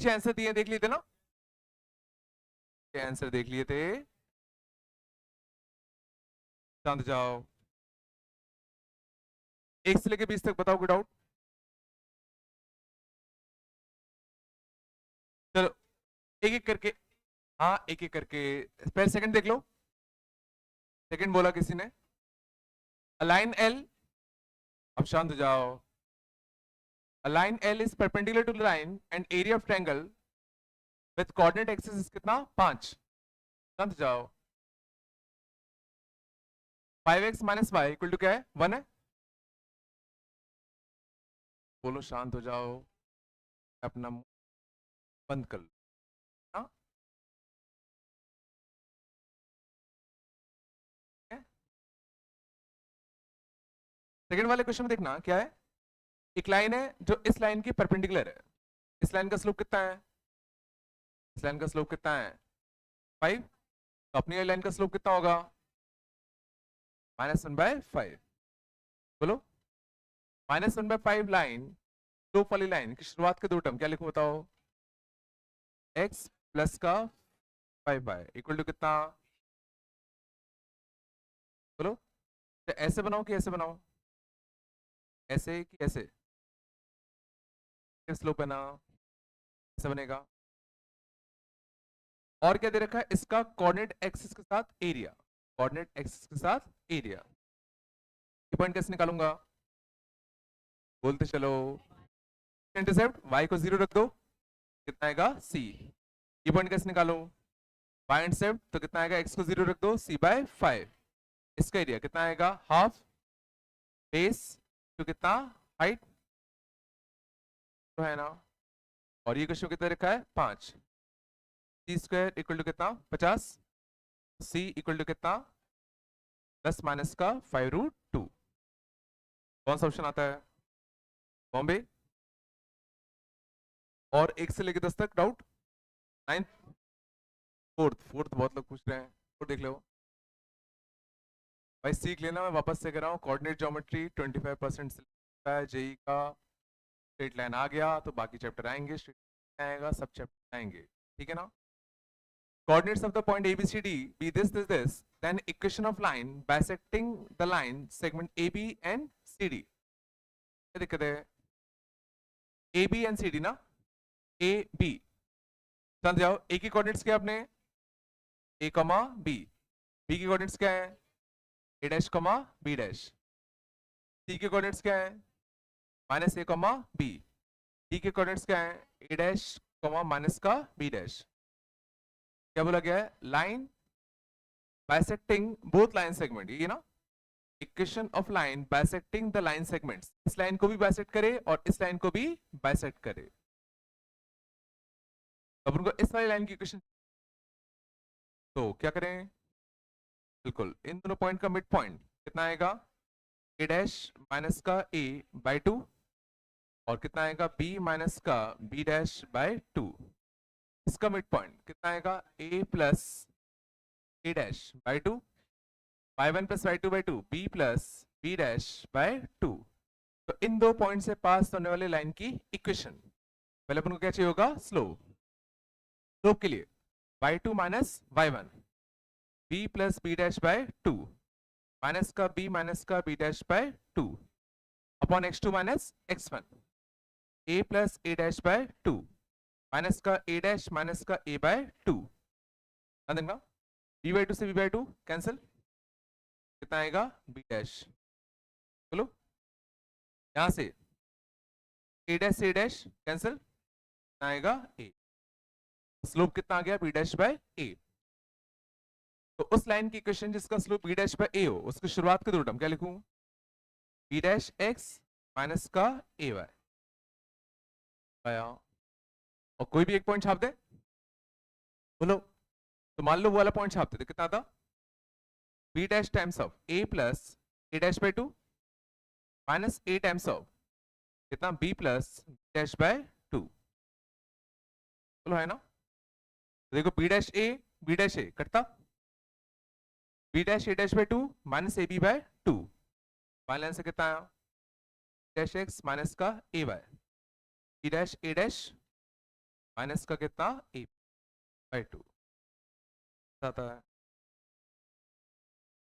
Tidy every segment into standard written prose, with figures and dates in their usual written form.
पीछे आंसर दिए देख लिए थे ना, आंसर देख लिए थे। शांत जाओ, 1 से लेके 20 तक बताओ कोई डाउट। चलो एक एक करके, हाँ एक एक करके। पहले सेकंड देख लो, सेकंड बोला किसी ने, अलाइन एल। अब शांत हो जाओ। A line L is perpendicular to line and area of triangle with coordinate axis कितना 5। शांत हो जाओ। 5x minus Y equal to क्या है 1 है। बोलो शांत हो जाओ, अपना मुंह बंद कर लो। हाँ सेकंड वाले क्वेश्चन में देखना क्या है, एक लाइन है जो इस लाइन की परपेंडिकुलर है। इस लाइन का स्लोप कितना है, इस लाइन का स्लोप कितना है 5। तो अपनी लाइन का स्लोप कितना होगा -1/5। बोलो -1/5 लाइन, स्लोप वाली लाइन की शुरुआत के दो टर्म क्या लिखूं बताओ, x प्लस का 5y इक्वल टू कितना। बोलो तो ऐसे बनाओ कि ऐसे बनाओ, ऐसे कि ऐसे, स्लोप है ना, ऐसे बनेगा। और क्या दे रखा है, इसका कोऑर्डिनेट एक्सिस के साथ एरिया, कोऑर्डिनेट एक्सिस के साथ एरिया। ये पॉइंट कैसे निकालूंगा, बोलते चलो। इंटरसेप्ट y को 0 रख दो, कितना आएगा c। ये पॉइंट कैसे निकालो, y इंटरसेप्ट तो कितना आएगा, x को 0 रख दो c/5। इसका एरिया कितना आएगा हाफ बेस तो कितना हाइट तो है ना। और ये क्वेश्चन कितना रखा है 5। सी स्क्वायर इक्वल टू कितना 50, सी इक्वल टू कितना 10 माइनस का 5√2। कौन सा ऑप्शन आता है, बॉम्बे। और 1 से लेकर 10 तक डाउट, 9th, 4th बहुत लोग पूछ रहे हैं, फोर्थ देख लो भाई, सीख लेना। मैं वापस से कर रहा हूँ, कोऑर्डिनेट ज्योमेट्री 25% से है जेई का। स्ट्रेट लाइन आ गया तो बाकी चैप्टर आएंगे, स्ट्रेट आएगा सब चैप्टर आएंगे, ठीक है ना। Coordinates of the point ABCD be this, then equation of line bisecting the line segment AB and CD। क्या दिक्कत है, AB and CD ना, AB समझ जाओ। A की कोऑर्डिनेट्स क्या आपने, A, B। B की कोऑर्डिनेट्स क्या है A dash, B dash. C के कोऑर्डिनेट्स क्या है -A, B। D के कोऑर्डिनेट्स क्या है A डैश, माइनस का B डैश। क्या बोला गया है, line bisecting both line segment, ये ना, equation of line bisecting the line segments, इस लाइन को भी बाइसेक्ट करे और इस लाइन को भी बाइसेक्ट करे। अब उनको इस वाली लाइन की इक्वेशन, तो क्या करें, बिल्कुल इन दोनों पॉइंट का मिड पॉइंट कितना आएगा A डैश माइनस का A/2 और कितना आएगा B माइनस का B डैश बाय 2। इसका मिड पॉइंट कितना आएगा A plus A dash by 2, y1 plus y2 by 2, B plus B dash by 2। तो इन दो पॉइंट से पास होने वाले लाइन की इक्वेशन, पहले अपन को क्या चाहिए होगा, स्लोप। स्लोप के लिए y2 minus y1, b plus b dash by 2 minus का b dash by 2 upon x2 minus x1, a plus a dash by 2 minus का a बाय 2। देखना b बाय 2 से b बाय 2 कैंसिल, कितना आएगा b dash. बोलो यहां से a dash से a डैश कैंसिल, कितना आएगा a। स्लोप कितना आ गया b डैश बाय a। तो उस लाइन की इक्वेशन जिसका slope b dash bye a हो, उसकी शुरुआत के दो टर्म क्या लिखूं, b डैश x माइनस का a y आया। और कोई भी एक पॉइंट छाप दे, बोलो तो मान लो वो वाला पॉइंट छापते थे, कितना था b dash times of a plus a dash by 2 minus a times of कितना b plus b dash by 2। बोलो है ना, तो देखो b डैश a कटता, b dash a dash by 2 minus ab by 2, minus से कितना आया डैश x माइनस का a y, b dash a dash minus का कितना ए बाई 2 आता है।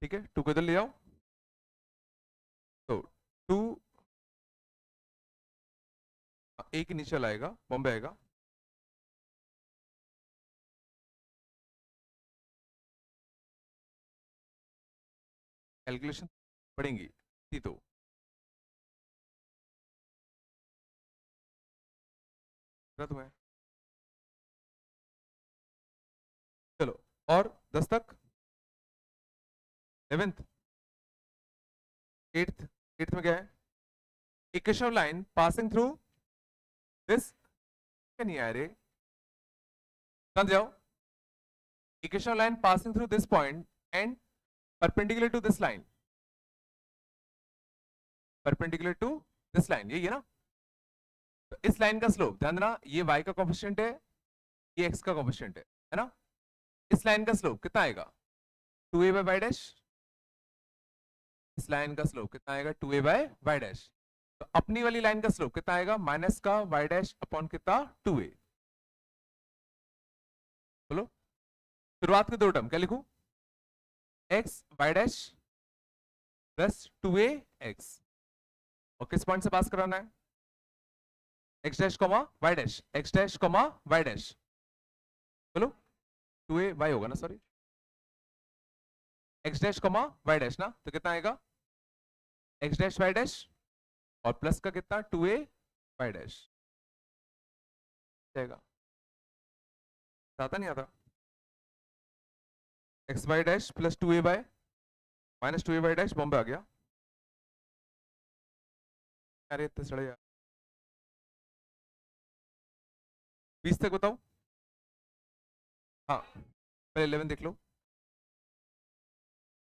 ठीक है, 2 को इधर ले आओ, तो 2 ए के नीचे लाएगा, बॉम्बे आएगा, कैलकुलेशन पड़ेंगी थी तो तुम्हें। चलो, और 10 तक, 11th, 8th, 8th में क्या है, equation line passing through this, नहीं आ रहे, समझ जाओ, equation line passing through this point and perpendicular to this line, perpendicular to this line, यही है ना। तो इस लाइन का स्लोप ध्यान देना, ये y का कोफिशिएंट है, ये x का कोफिशिएंट है ना। इस लाइन का स्लोप कितना आएगा 2a बाय y डैश, इस लाइन का स्लोप कितना आएगा 2a बाय y डैश। तो अपनी वाली लाइन का स्लोप कितना आएगा माइनस का y डैश अपॉन कितना 2a। बोलो, शुरुआत के दो टर्म क्या लिखूं, x y dash plus 2a x, और किस पॉइंट से पास कराना है, x dash comma y dash, x dash comma y dash, बोलो 2a y होगा ना, sorry x dash comma y dash ना, तो कितना आएगा x डैश y डैश और प्लस का कितना 2a y डैश जाएगा, आता नहीं आता, x y dash plus 2a by minus 2a by dash, Bombay आ गया। अरे इतने सड़े यार, 20 तक बताओ, हाँ पहले 11 देख लो।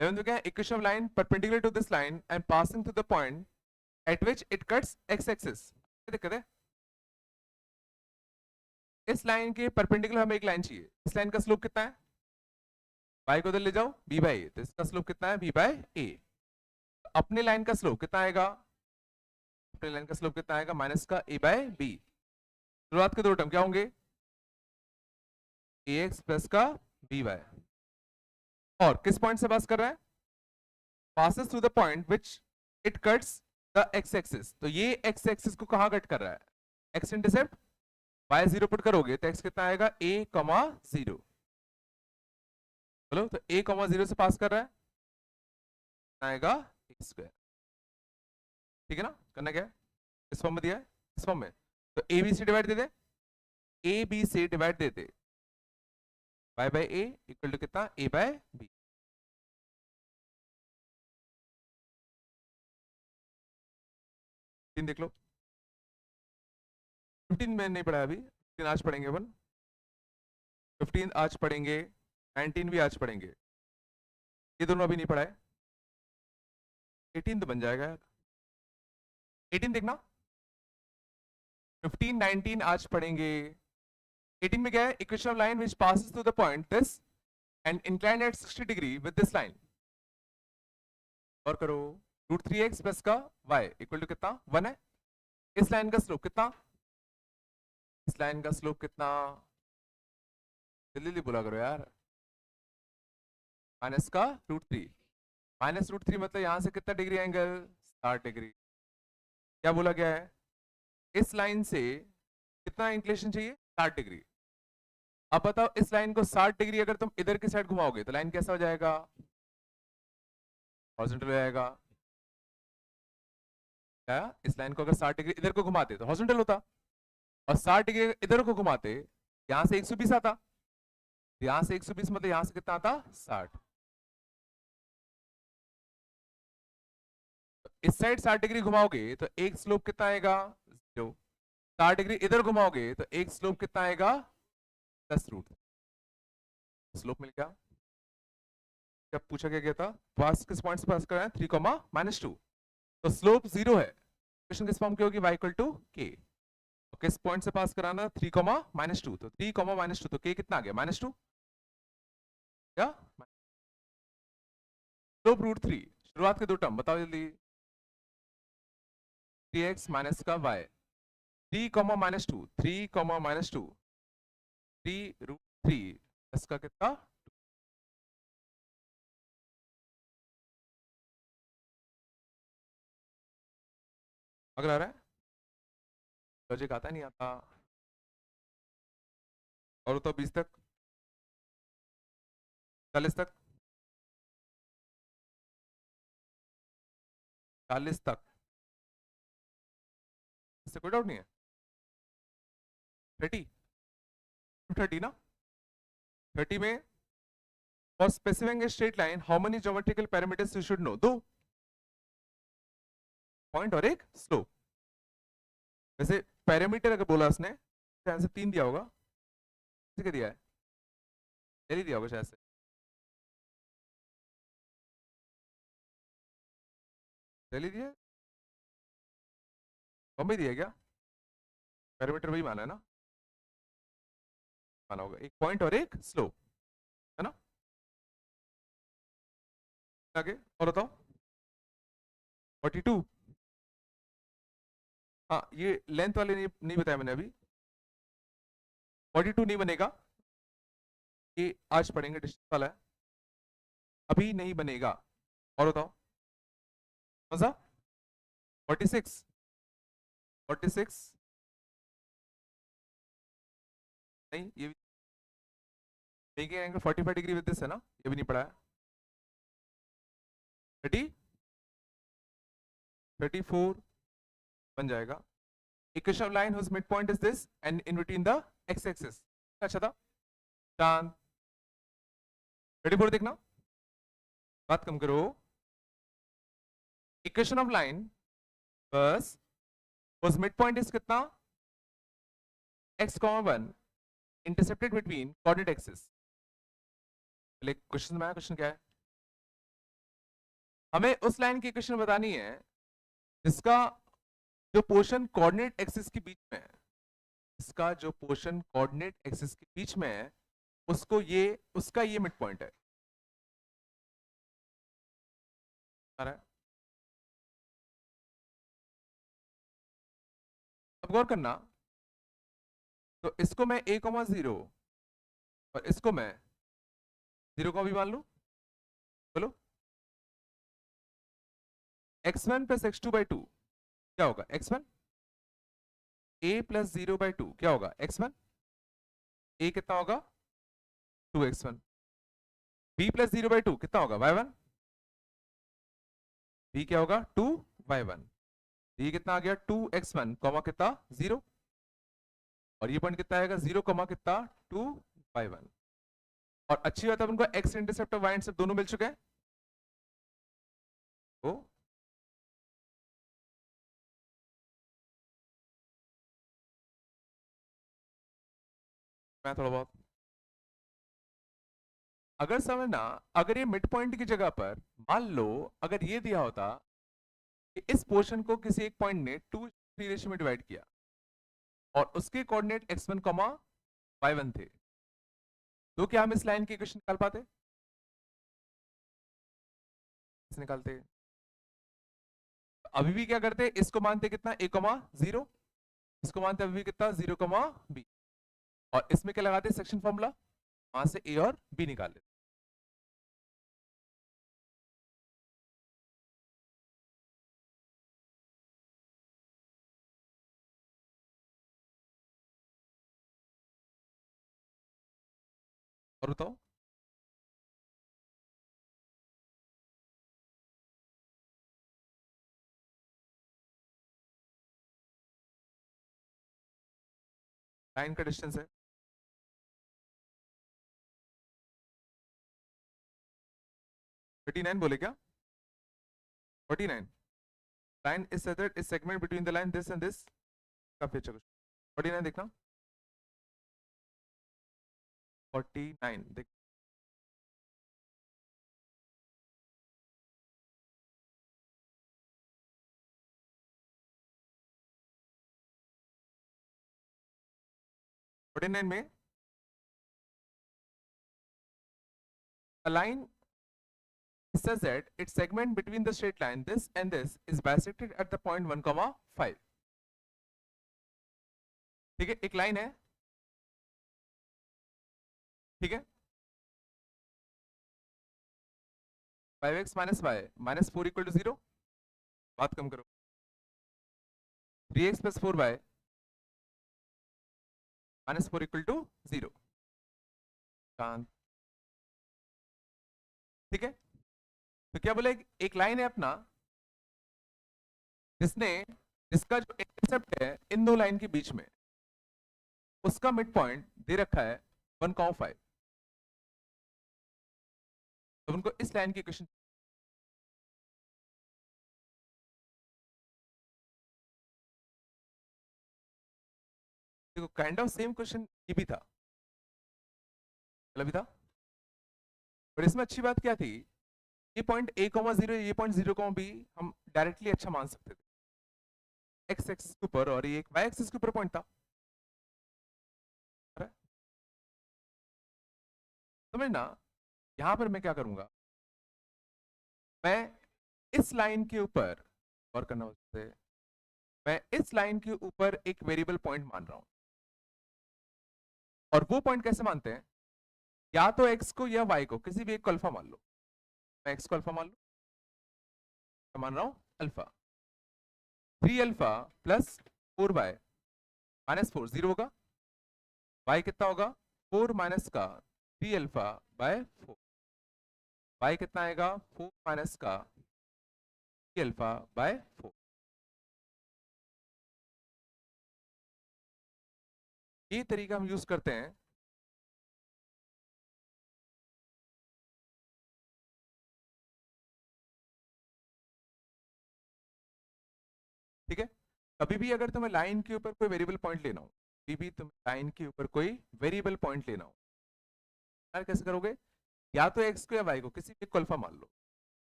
11 में क्या है, equation of line perpendicular to this line and passing through the point at which it cuts x axis. क्या दिक्कत है, इस लाइन के परपेंडिकुलर हमें एक लाइन चाहिए, इस लाइन का स्लोप कितना है, y को उधर ले जाओ b बाय ए, तो इसका स्लोप कितना है b बाय ए। अपने लाइन का स्लोप कितना आएगा, अपने लाइन का स्लोप कितना आएगा माइनस का a बाय बी। शुरुआत के दो टर्म क्या होंगे, ax प्लस का by, और किस पॉइंट से पास कर रहा है, passes through the point which it cuts the x axis। तो ये x axis को कहां कट कर रहा है, x इंटरसेप्ट y 0 पुट करोगे तो x कितना आएगा a, 0, बोलो तो a, 0 से पास कर रहा है, कितना आएगा a स्क्वायर। ठीक है ना, करना क्या है, इस फॉर्म में दिया है, इस फॉर्म में, तो a b से डिवाइड दे दे, a b से डिवाइड दे दे, y by a equal to कितना a बाय b। देख लो, 15 में नहीं पढ़ा अभी, 15 आज पढ़ेंगे अपन, 15 आज पढ़ेंगे, 19 भी आज पढ़ेंगे, ये दोनों अभी नहीं पढ़ा है, 18 तो बन जाएगा यार, 18 देखना, 15 19 आज पढ़ेंगे। 18 में क्या है, equation of line which passes through the point this and inclined at 60 degree with this line, और करो √3x प्लस का y इक्वल टू कितना 1 है। इस लाइन का स्लोप कितना, इस लाइन का स्लोप कितना, जल्दी जल्दी बोला करो यार, माइनस का √3, माइनस √3 मतलब यहां से कितना डिग्री एंगल 60 डिग्री। क्या बोला गया है, इस लाइन से कितना इंक्लिनेशन चाहिए 60 डिग्री। अब बताओ इस लाइन को 60 डिग्री अगर तुम इधर की साइड घुमाओगे तो लाइन कैसा हो जाएगा, हॉरिजॉन्टल हो जाएगा। क्या, इस लाइन को अगर 60 डिग्री इधर को घुमाते तो हॉरिजॉन्टल होता, और 60 डिग्री इधर को घुमाते यहां से 120 आता, यहां से 120 मतलब यहां से कितना आता 60। इस साइड 60 डिग्री घुमाओगे तो एक स्लोप कितना आएगा 0, 60 डिग्री इधर घुमाओगे तो एक स्लोप कितना आएगा 10√, स्लोप मिल गया। क्या पूछा गया था, पास किस पॉइंट से पास कर रहा है 3, -2, तो स्लोप 0 है, इक्वेशन किस फॉर्म की होगी y इक्वल टू k, किस पॉइंट से पास कराना 3, -2, तो 3, -2 तो k कितना आ गया -2, क्या स्लोप √3। शुरुआत के दो टर्म बताओ जल्दी, 3x माइनस का y, 3, -2, 3, -2 3√3 इसका कितना, अगर आ रहा है लॉजिक आता नहीं आता, और तो 20 तक, 40 तक, 40 तक, इससे कोई डाउट नहीं है। 30 30 ना, 30 में for specifying a straight line how many geometrical parameters you should know, 2 point और एक स्लोप। वैसे पैरामीटर अगर बोला उसने शायद से 3 दिया होगा, किसी दिया है, एल दिया होगा शायद से, एल दिया है, बम्बई दिया क्या, पैरामीटर वही माना है ना, माना होगा, एक पॉइंट और एक स्लोप है ना। आगे और बताओ 42, हाँ ये लेंथ वाले नहीं बताया मैंने अभी, 42 नहीं बनेगा, ये आज पढ़ेंगे, डिस्टेंस वाला है, अभी नहीं बनेगा। और बताओ मजा, 46 46 नहीं, ये भी making angle 45 degree with this है ना, ये भी नहीं पढ़ा है। 30 34 बन जाएगा। Equation of line whose mid point is this and in between the x axis, अच्छा था चांद। 34 देखना, बात कम करो। इक्वेशन ऑफ लाइन बस हुज मिड पॉइंट इज कितना, x, 1 intercepted between coordinate axis. पहले क्वेश्चन में, क्वेश्चन क्या है, हमें उस लाइन की इक्वेशन बतानी है जिसका जो पोर्शन कोऑर्डिनेट एक्सिस के बीच में है, इसका जो पोर्शन कोऑर्डिनेट एक्सिस के बीच में है उसको ये, उसका ये मिड पॉइंट है। आ रहा है, अब गौर करना, तो इसको मैं a,0 और इसको मैं 0 का भी मान लू, बोलो x1 प्लस x2/2 क्या होगा, x1 a प्लस 0/2 क्या होगा, x1 a कितना होगा 2x1, b प्लस 0/2 कितना होगा y1, b क्या होगा 2y1, ये कितना आ गया 2x1 कॉमा कितना 0, और ये पॉइंट कितना आएगा 0 कॉमा कितना 2y1। और अच्छी बात है उनको x इंटरसेप्ट और y इंटरसेप्ट दोनों मिल चुके हैं, तो मैं थोड़ा बहुत अगर समझना, अगर ये मिड पॉइंट की जगह पर मान लो अगर ये दिया होता कि इस पोर्शन को किसी एक पॉइंट ने 2:3 रेशियो में डिवाइड किया और उसके कोऑर्डिनेट x1, y1 थे, तो क्या हम इस लाइन की इक्वेशन निकाल पाते, निकालते, अभी भी क्या करते, इसको मानते कितना a,0, इसको मानते अभी भी कितना 0, b, और इसमें क्या लगाते सेक्शन फॉर्मूला, वहां से a और b निकाल लेते। और बताओ लाइन का डिस्टेंस है 39 बोले क्या, 49, line is settled is segment between the line this and this, काफी अच्छा क्वेश्चन, 49 देखना, 49 देख, में a line says that its segment between the straight line this and this is bisected at the point 1, 5, ठीक है, एक लाइन है ठीक है, 5x minus y minus 4 equal to 0, बात कम करो, 3x plus 4y minus 4 equal to 0, शांत। ठीक है, तो क्या बोले, एक लाइन है अपना जिसने, जिसका जो इंटरसेप्ट है इन दो लाइन के बीच में, उसका मिड पॉइंट दे रखा है 1,5। तो उनको इस लाइन की इक्वेशन, देखो काइंड ऑफ सेम क्वेश्चन ये भी था, मतलब भी था, पर इसमें अच्छी बात क्या थी, ये पॉइंट a, 0, ये पॉइंट 0, b हम डायरेक्टली अच्छा मान सकते थे, x एक्सिस के ऊपर, और ये एक y एक्सिस के ऊपर पॉइंट था। समझना, यहां पर मैं क्या करूंगा, मैं इस लाइन के ऊपर, और करना उससे, मैं इस लाइन के ऊपर एक वेरिएबल पॉइंट मान रहा हूं, और वो पॉइंट कैसे मानते हैं, या तो x को या y को, किसी भी एक को अल्फा मान लो, मैं x को अल्फा मान लो, मैं मान रहा हूं alpha, 3 alpha plus 4y minus 4 0 होगा, y कितना होगा, 4 माइनस का 3 अल्फा बाय 4, y कितना आएगा, 4 माइनस का 3 अल्फा बाय 4। ये तरीका हम यूज करते हैं, ठीक है, कभी भी अगर तुम्हें लाइन के ऊपर कोई वेरिएबल पॉइंट लेना हो, कभी भी तुम्हें लाइन के ऊपर कोई वेरिएबल पॉइंट लेना हो, यार कैसे करोगे, या तो x को या y को, किसी एक को अल्फा मान लो,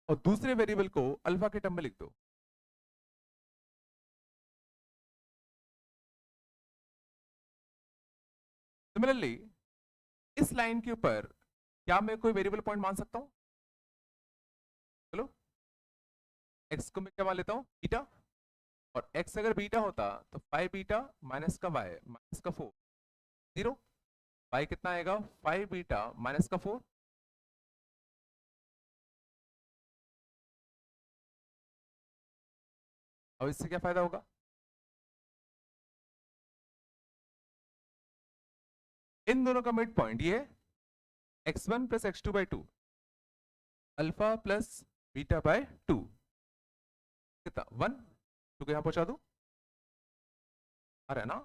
और दूसरे वेरिएबल को अल्फा के टर्म में लिख दो। सिमिलरली इस लाइन के ऊपर क्या मैं कोई वेरिएबल पॉइंट मान सकता हूं, चलो, x को मैं क्या मान लेता हूं, बीटा, और x अगर बीटा होता तो 5 बीटा माइनस का y माइनस का 4 0, y कितना आएगा, 5 बीटा माइनस का 4। अब इससे क्या फायदा होगा, इन दोनों का मिड पॉइंट ये x1 plus x2 by 2, alpha plus beta by 2, कितना 1, 2 को यहां पहुंचा दो, आ रहा है ना,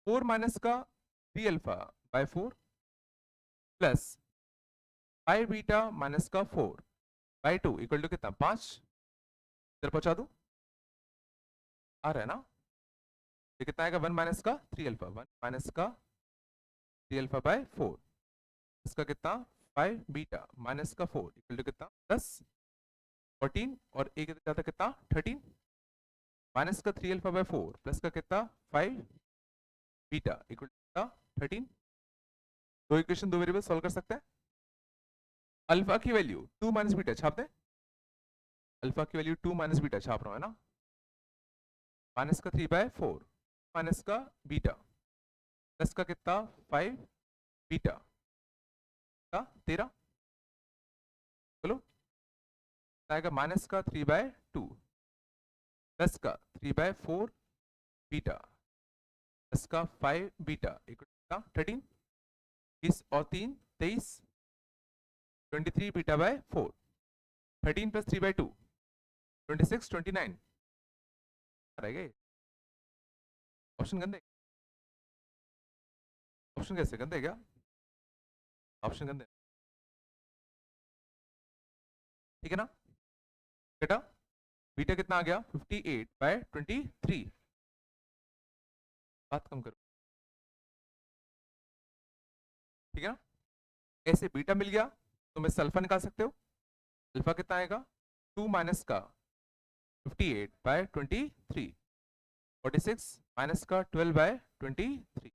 4 माइनस का 3 alpha by 4 plus 5 beta minus का 4 बाय 2 इक्वल टू कितना 5, इधर पहुंचा दो, आ रहा है ना, ये कितना आएगा, 1 माइनस का 3 अल्फा, 1 माइनस का 3 अल्फा बाय 4, इसका कितना 5 बीटा माइनस का 4 इक्वल टू कितना 10 14, और एक जाता कितना 13, माइनस का 3 अल्फा बाय 4 प्लस का कितना 5 बीटा इक्वल टू कितना 13। दो इक्वेशन, दो वेरिएबल सॉल्व कर सकते हैं, अल्फा की वैल्यू 2 माइनस बीटा छाप दें, अल्फा की वैल्यू 2 माइनस बीटा छाप रहा हूं, है ना, माइनस का 3 बाय 4 माइनस का बीटा प्लस का कितना 5 बीटा का 13, बोलो आएगा, माइनस का 3 बाय 2 प्लस का 3 बाय 4 बीटा प्लस का 5 बीटा इक्वल 13, 20 और 3 23, 23 बीटा बाय 4, 13 प्लस 3 बाय 2 26 29, रह गए ऑप्शन गंदे, ऑप्शन कैसे गंदे क्या, ऑप्शन गंदे, ठीक है ना बेटा, बीटा कितना आ गया 58 बाय 23, बात कम करो, ठीक है ना, ऐसे बीटा मिल गया तो मैं अल्फा निकाल सकते हो, अल्फा कितना आएगा 2 माइनस का 58 बाय 23, 46 माइनस का 12 बाय 23,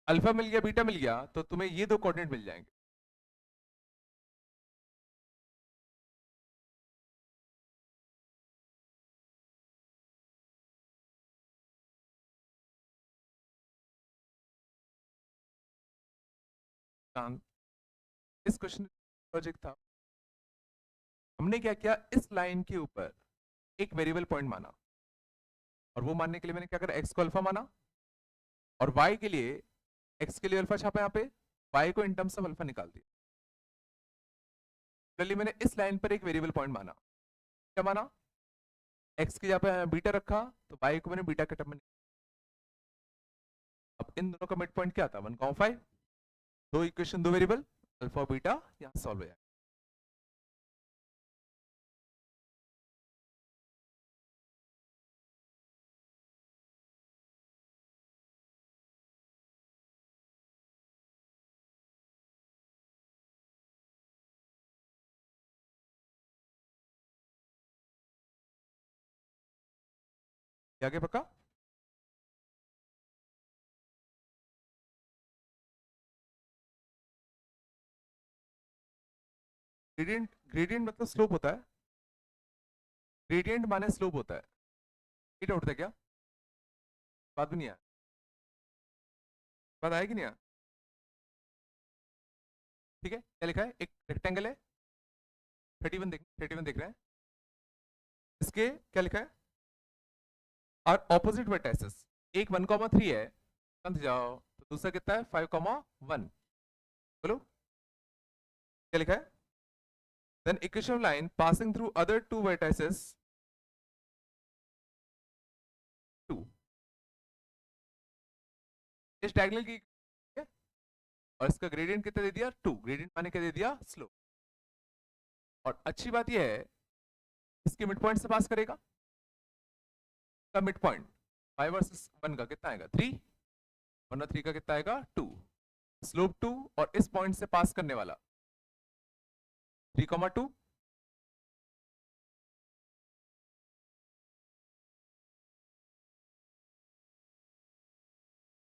अल्फा मिल गया बीटा मिल गया, तो तुम्हें ये दो कोऑर्डिनेट मिल जाएंगे, इस क्वेश्चन लॉजिक था, हमने क्या किया, इस लाइन के ऊपर एक वेरिएबल पॉइंट माना, और वो मानने के लिए मैंने क्या करा, एक्स को अल्फा माना, और वाई के लिए, एक्स के लिए अल्फा छापा यहाँ पे, वाई को इन टर्म्स ऑफ अल्फा निकाल दिया। चलिए मैंने इस लाइन पर एक वेरिएबल पॉइंट माना, क्या माना, एक्स की जगह पे बीटा रखा, तो वाई को मैंने बीटा के टर्म में। अब इन दोनों का मिड पॉइंट क्या था, 1,5, दो इक्वेशन, दो वेरिएबल, अल्फा बीटा, यहाँ सॉल्व हो जाएगा। आगे पक्का, ग्रेडियंट, ग्रेडियंट मतलब स्लोप होता है, ग्रेडियंट माने स्लोप होता है, ये डाउट था क्या, बात भी नहीं आया, बात आएगी नहीं आया, ठीक है। क्या लिखा है, एक रेक्टेंगल है, 31 देख रहे हैं, इसके क्या लिखा है, और ऑपोजिट वर्टिसेस, एक 1,3 है, समझ जाओ, तो दूसरा कितना है, 5,1, बोलो क्या लिखा है, then equation of line passing through other two vertices 2, इस डायगोनल की, ठीक है? और इसका ग्रेडियंट कितना दे दिया, 2, ग्रेडियंट माने क्या दे दिया, स्लोप। और अच्छी बात यह है, इसके मिड पॉइंट से पास करेगा, का मिड पॉइंट 5 वर्सेस 1 का कितना आएगा, 3, वरना 3 का कितना आएगा, 2, स्लोप 2, और इस पॉइंट से पास करने वाला 3,2,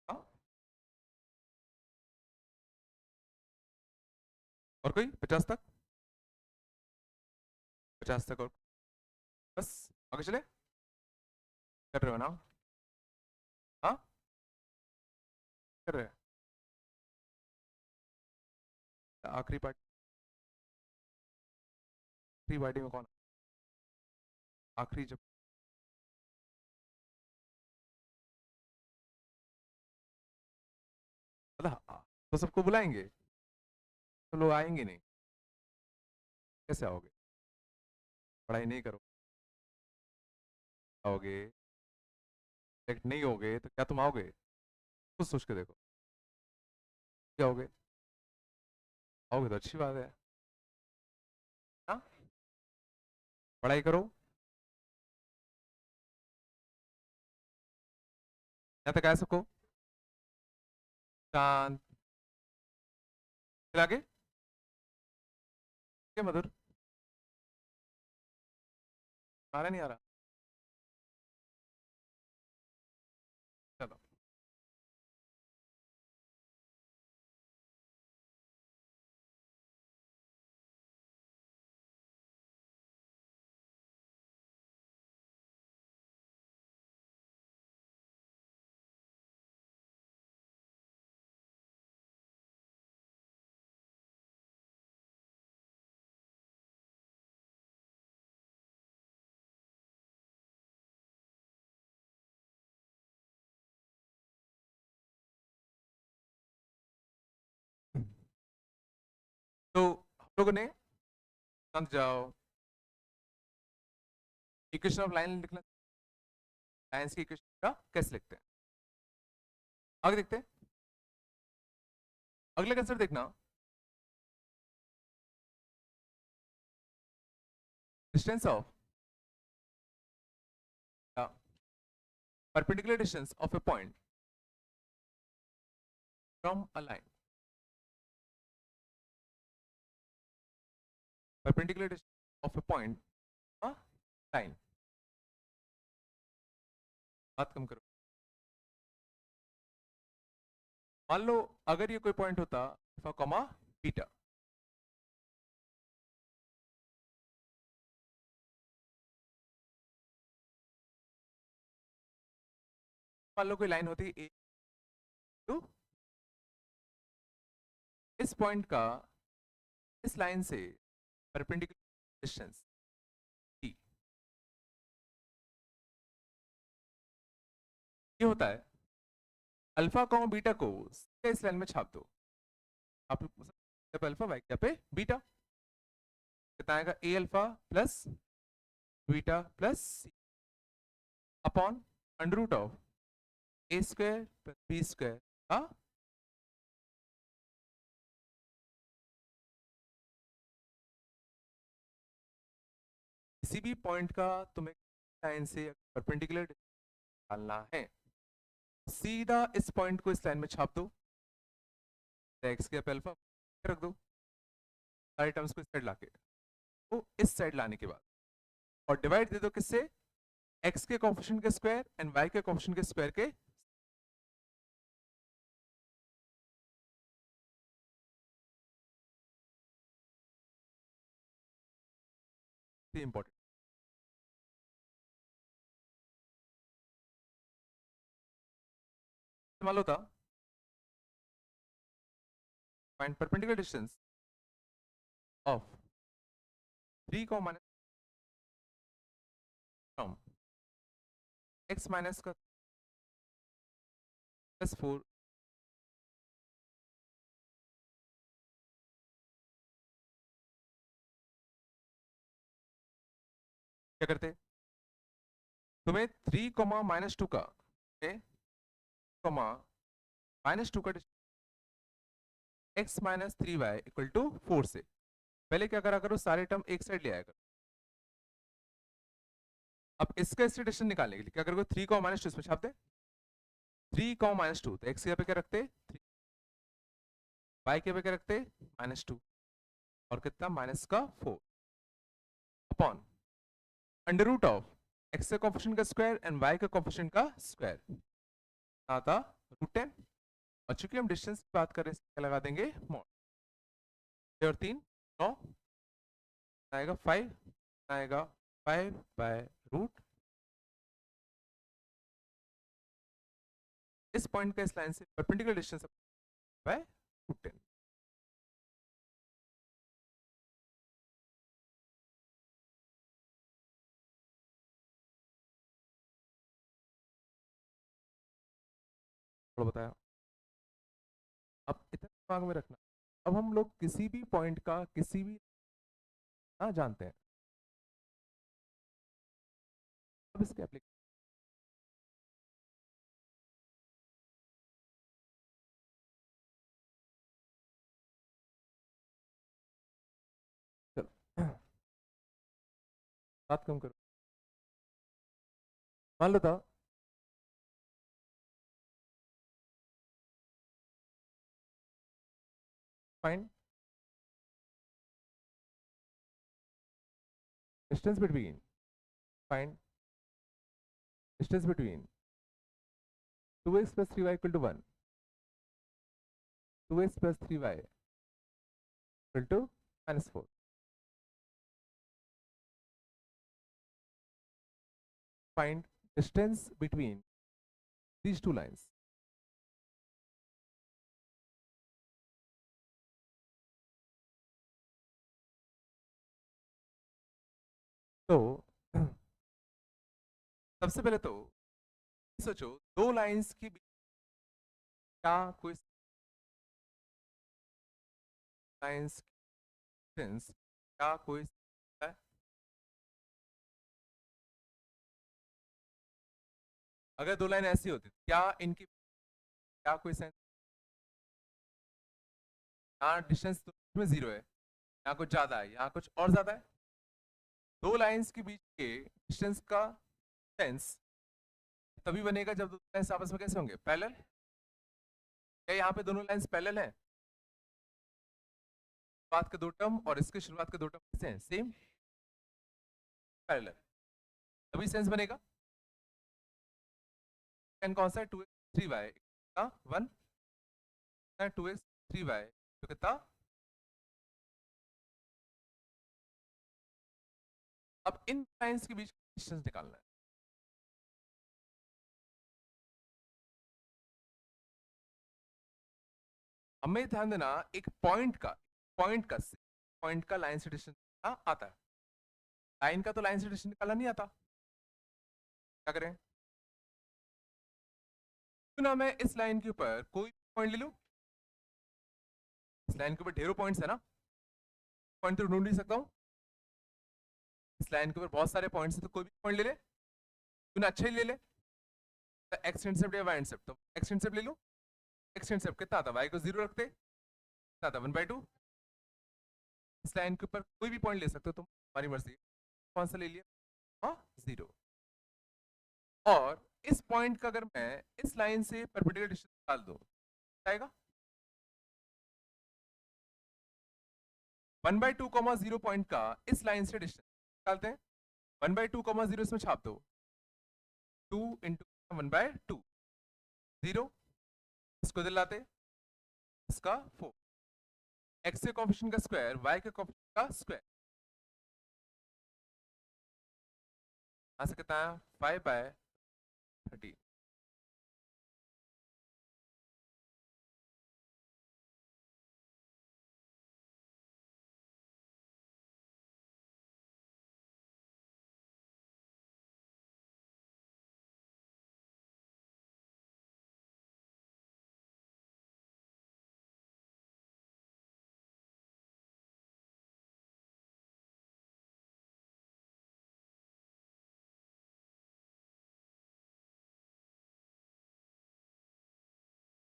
हाँ? और कोई 50 तक, 50 तक, और बस आगे चले, कर रहे हो ना, हाँ कर रहे हैं, आखिरी पार्ट, आखिरी पार्टी में कौन, आखिरी जब, मतलब तो सबको बुलाएंगे, तो लोग आएंगे नहीं, कैसे आओगे, पढ़ाई नहीं करो, आओगे, सेलेक्ट नहीं होगे तो क्या तुम आओगे, कुछ सोच के देखो, क्या आओगे, आओगे तो अच्छी बात है, हाँ, पढ़ाई करो, यहाँ तक आ सको, शांत, फिर आगे क्या मधुर, आ रहा नहीं आ रहा, चलो, तो हम लोगों ने, समझ जाओ, इक्वेशन ऑफ लाइन लिखना, लाइंस की इक्वेशन का कैसे लिखते हैं, आगे देखते हैं, अगला कंसेप्ट देखना, distance of, perpendicular distance of a point from a line, perpendicular distance of a point, a line, बात कम करो, मान लो अगर ये कोई पॉइंट होता अल्फा कॉमा बीटा, मान लो कोई लाइन होती ए टू इस पॉइंट का इस लाइन से परपेंडिकुलर डिस्टेंस t ये होता है अल्फा कॉमा बीटा को सीधे इस लाइन में छाप दो। आप क्या पे अल्फा, y क्या पे बीटा, कितना आएगा a alpha plus beta plus c upon under root of a square plus b square का किसी भी पॉइंट का तुम्हें लाइन से परपेंडिकुलर निकालना है, सीधा इस पॉइंट को इस लाइन में छाप दो, एक्स के पे अल्फा रख दो, सारे टर्म्स को इस साइड लाके, तो इस साइड लाने के बाद और डिवाइड दे दो किससे, एक्स के कोएफिशिएंट के स्क्वायर एंड वाई के कोएफिशिएंट के स्क्वायर के। इंपॉर्टेंट मालूम था, find perpendicular distance of 3 minus from x minus का प्लस 4 क्या करते, तुम्हें 3 कॉमा माइनस 2 का कॉमा माइनस 2 का x minus 3y equal to 4 से पहले क्या करा करो, सारे टर्म एक साइड ले आया करो। अब इसका डिस्टेंस निकालने के लिए क्या करोगे, 3 कॉमा माइनस 2 इसमें छाप दे, 3 कॉमा माइनस 2 तो एक्स के पे क्या रखते 3, वाई के पे क्या रखते -2 और कितना माइनस का 4 upon under root of x के कोएफिशिएंट का स्क्वायर एंड वाई के कोएफिशिएंट का स्क्वायर आता √10। और चूंकि हम डिस्टेंस की बात करें क्या लगा देंगे मॉड, और 3 9 आएगा 5 आएगा 5 बाय रूट, इस पॉइंट का इस लाइन से परपेंडिकुलर डिस्टेंस बाय √10। बताया, अब इतना दिमाग में रखना, अब हम लोग किसी भी पॉइंट का किसी भी ना जानते हैं, अब इसके एप्लीकेशन बात कम करो, मान लो था find distance between, find distance between 2x plus 3y equal to 1, 2x plus 3y equal to -4, find distance between these two lines। तो सबसे पहले तो सोचो दो लाइंस के बीच क्या कोई लाइंस डिस्टेंस क्या कोई है? अगर दो लाइन ऐसी होती क्या इनकी क्या कोई सेंस, यहाँ डिस्टेंस में 0 है, यहाँ कुछ ज्यादा है, यहाँ कुछ और ज्यादा है, दो लाइंस के बीच के डिस्टेंस का सेंस तभी बनेगा जब दो लाइंस आपस में कैसे होंगे, पैरेलल। क्या यहाँ पे दोनों लाइंस पैरेलल हैं, शुरुआत के दो टर्म और इसके शुरुआत के दो टर्म कैसे हैं, सेम पैरेलल, तभी सेंस बनेगा। एन कौन सा है, 2x 3y का 1, 2x 3y तो कितना, अब इन लाइंस के बीच डिस्टेंस निकालना है। हमें ध्यान देना एक पॉइंट का लाइन से डिस्टेंस आता है, लाइन का तो लाइन से डिस्टेंस निकालना नहीं आता, क्या करें? तो ना मैं इस लाइन के ऊपर कोई पॉइंट ले लूं, इस लाइन के ऊपर ढेरों पॉइंट्स है ना, पॉइंट तो ढूंढ नहीं सकता हूं, इस लाइन के ऊपर बहुत सारे पॉइंट्स है तो कोई भी पॉइंट ले ले, तूने अच्छा ही ले ले, एक्स इंटरसेप्ट या वाई इंटरसेप्ट, तो एक्स इंटरसेप्ट ले लो, एक्स इंटरसेप्ट कितना आता, वाई को 0 रखते, कितना आता 1/2, इस लाइन के ऊपर कोई भी पॉइंट ले सकते हो तुम, हमारी मर्जी, कौन सा ले लिया, हाँ 0। और इस पॉइंट का अगर मैं इस लाइन से परपेंडिकुलर डिस्टेंस निकाल दूं आएगा 1/2, 0 पॉइंट का इस लाइन से डिस्टेंस निकालते हैं, 1/2, 0 इसमें छाप दो, 2 इंटू 1/2, 0, इसको दिलाते, इसका 4, एक्स के कोएफिशिएंट का स्क्वायर, वाई के कोएफिशिएंट का स्क्वायर, यहां से कितना है 5/30,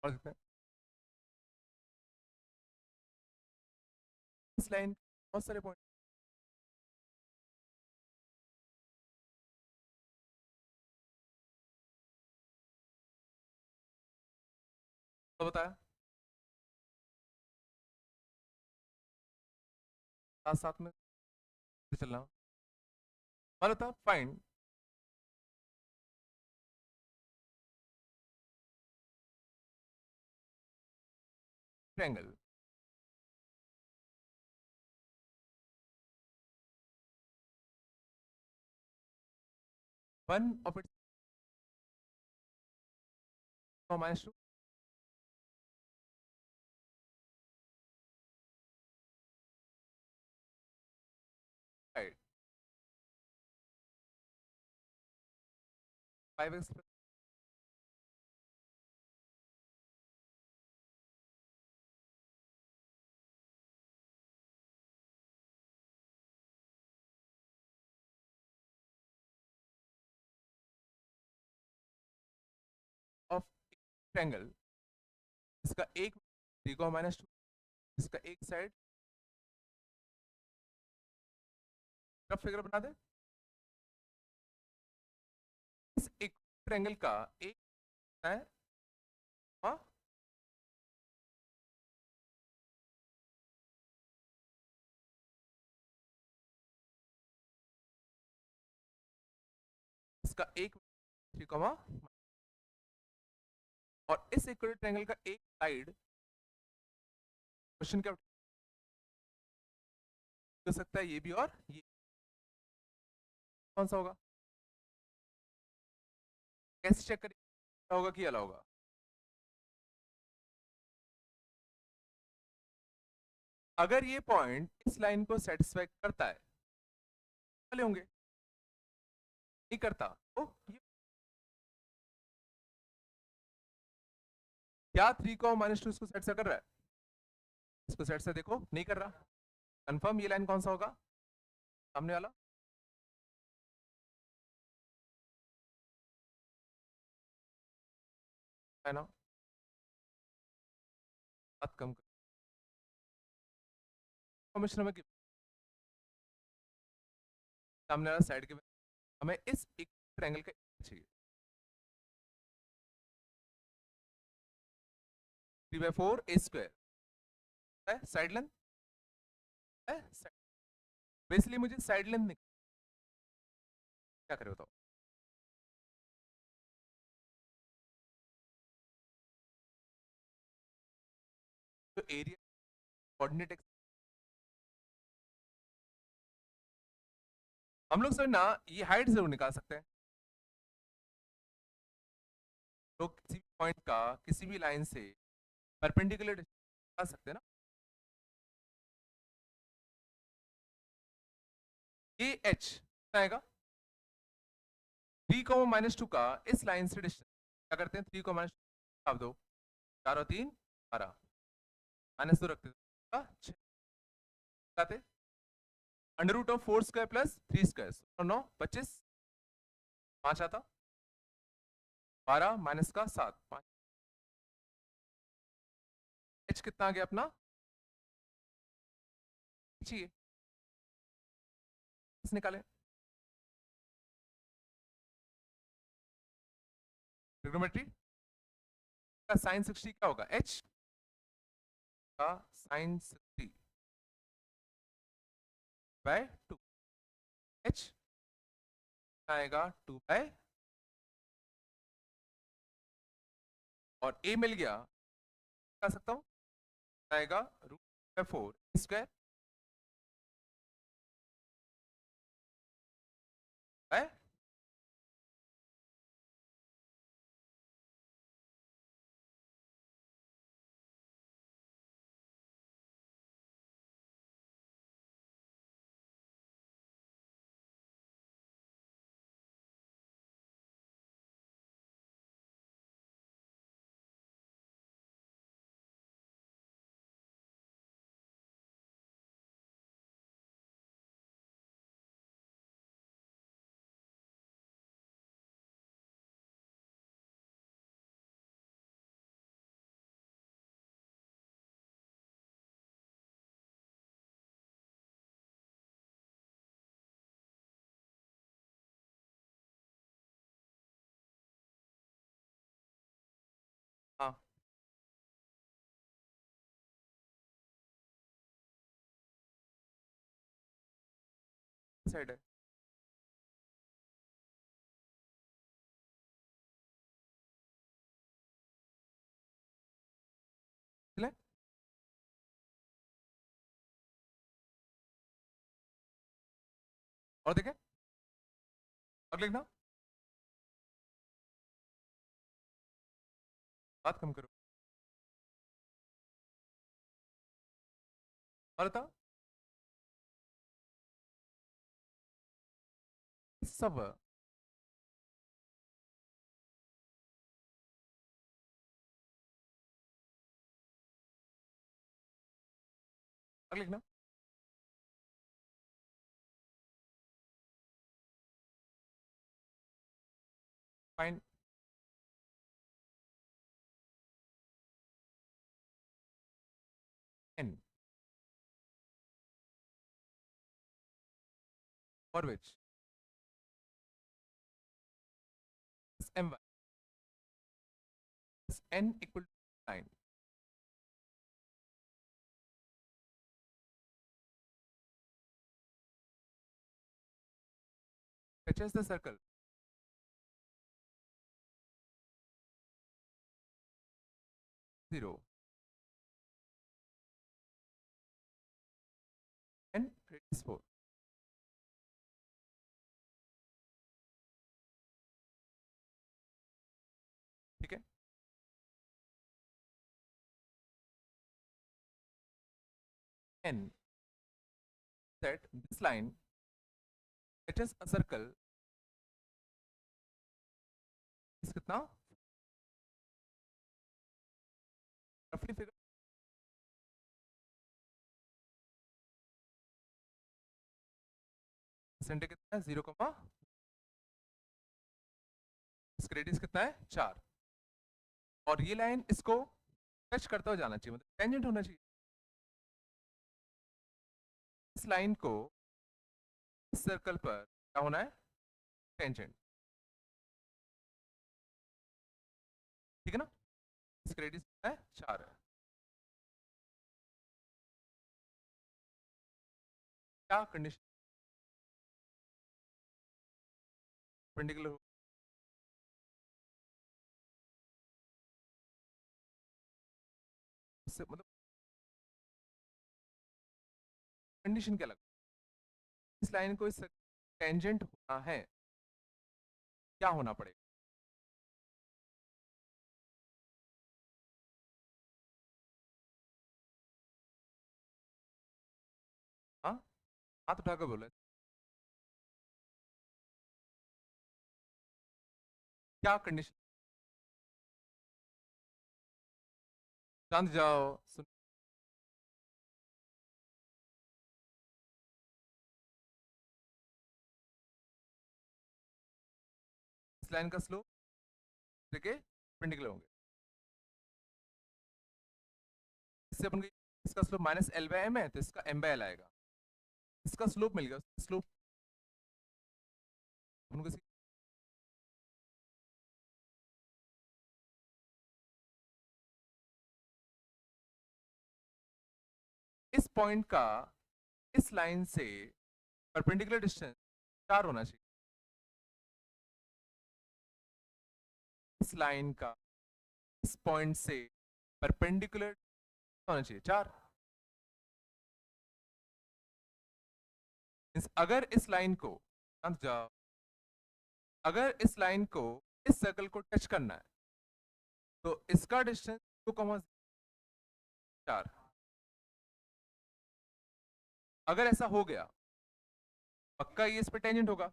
और कितने इस लाइन बहुत सारे पॉइंट, तो बताया साथ साथ में चलना, मान था find triangle, one of its -2, right, 5x of triangle, इसका एक 3, -2, इसका एक साइड रफ फिगर बना दे, इस एक ट्रायंगल का एक है, हाँ इसका एक 3, और इस इक्वल ट्रायंगल का एक साइड, क्वेश्चन क्या हो सकता है, ये भी और ये, कौन सा होगा, कैसे चेक करें होगा कि अलग होगा, अगर ये पॉइंट इस लाइन को सेटिस्फाई करता है वाले होंगे, नहीं करता तो ये, क्या 3, -2 इसको सेट से कर रहा है, इसको सेट से देखो नहीं कर रहा, कंफर्म ये लाइन कौन सा होगा, सामने वाला, है ना, बात कम कर, इन्फॉर्मेशन हमें सामने वाला साइड के, हमें इस एक ट्रायंगल का चाहिए, 3/4 a² है साइड लेंथ, है बेसिकली मुझे साइड लेंथ निकाल, क्या करें बताओ, तो एरिया कोऑर्डिनेट, हम लोग सर ना ये हाइट जरूर निकाल सकते हैं, तो किसी भी पॉइंट का किसी भी लाइन से परपेंडिकुलर आ सकते हैं ना, ए एच आएगा 3, -2 का इस लाइन से डिस्टेंस क्या करते हैं, 3, आप दो 4 और 3 12, -2 रखते थे 6 √4² + 3² 9 25 5 आता 12 माइनस का 7 5 एच कितना आ गया अपना चाहिए निकालें ट्रिग्नोमेट्री का साइन 60 क्या होगा, एच का साइन 60 बाय 2 एच आएगा 2 बाय और ए मिल गया कर सकता हूं आएगा √4² बाय हाँ साइड है चले और देखें और लिखना बात कम करो और बताओ सब और लिखना find n for which m n equal to 9 touches the circle 0 and radius 4 ठीक है n that this line touches a circle is कितना roughly figure सेंटर कितना है 0, इसका रेडियस कितना है 4 और ये लाइन इसको टच करता हुआ जाना चाहिए मतलब टेंजेंट होना चाहिए इस लाइन को इस सर्कल पर क्या होना है टेंजेंट ठीक है ना इसका रेडियस कितना है 4 है क्या कंडीशन परपेंडिकुलर मतलब कंडीशन क्या लगा इस लाइन को इस टेंजेंट होना है क्या होना पड़ेगा हाथ उठाकर बोलो क्या कंडीशन। शांत जाओ, सुन। इस लाइन का स्लोप देखिए परपेंडिकुलर होंगे। इससे अपन को इसका slope minus l by m है, तो इसका एम बाय एल आएगा। इसका स्लोप मिल गया, स्लोप अपन को इस पॉइंट का इस लाइन से परपेंडिकुलर डिस्टेंस 4 होना चाहिए। इस लाइन का इस पॉइंट से परपेंडिकुलर होना चाहिए 4। अगर इस लाइन को शांत जाओ, अगर इस लाइन को इस सर्कल को टच करना है तो इसका डिस्टेंस 2,4। अगर ऐसा हो गया पक्का ये इस पे टेंजेंट होगा,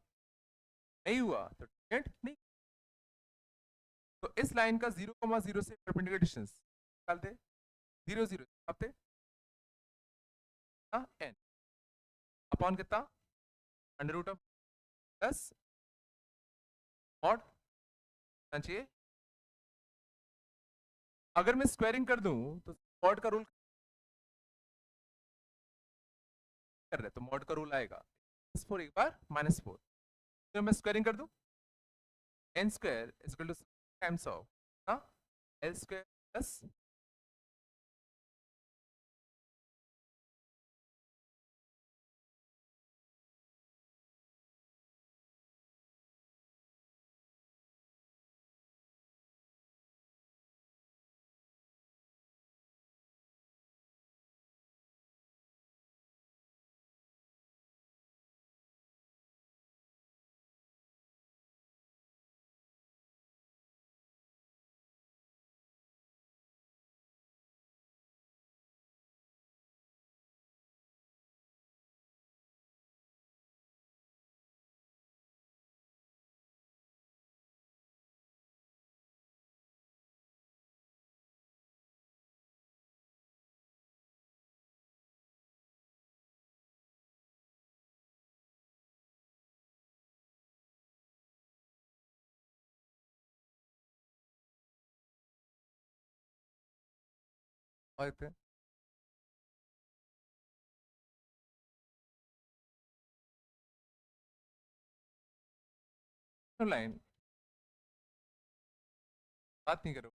नहीं हुआ तो टेंजेंट नहीं। तो इस लाइन का 0,0 से परपेंडिकुलर डिस्टेंस निकालते, 0 0 छापते, n अपॉन कितना, under root of plus mod चाहिए। अगर मैं स्क्वायरिंग कर दूं तो मॉड का रूल कर रहे, तो मॉड का रूल आएगा -4 एक बार -4। तो मैं स्क्वायरिंग कर दूं, n square is equal two times of L square plus और लाइन बात नहीं करो।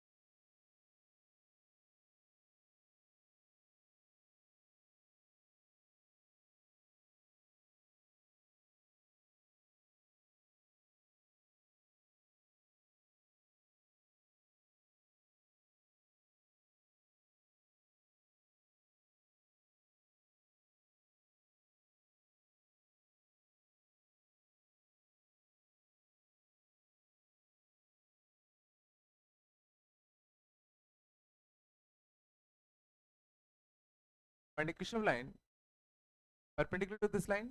Perpendicular line perpendicular to this line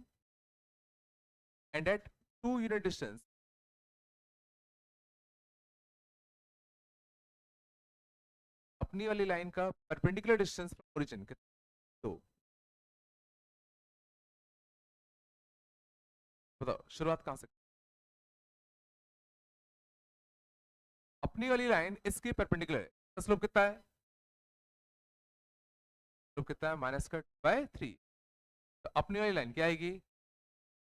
and at 2 unit distance अपनी वाली लाइन का परपेंडिकुलर डिस्टेंस फ्रॉम ओरिजिन तो बताओ शुरुआत कहां से। अपनी वाली लाइन इसके परपेंडिकुलर है, तो स्लोप कितना है, स्लोप कितना है -3। तो अपनी वाली लाइन क्या आएगी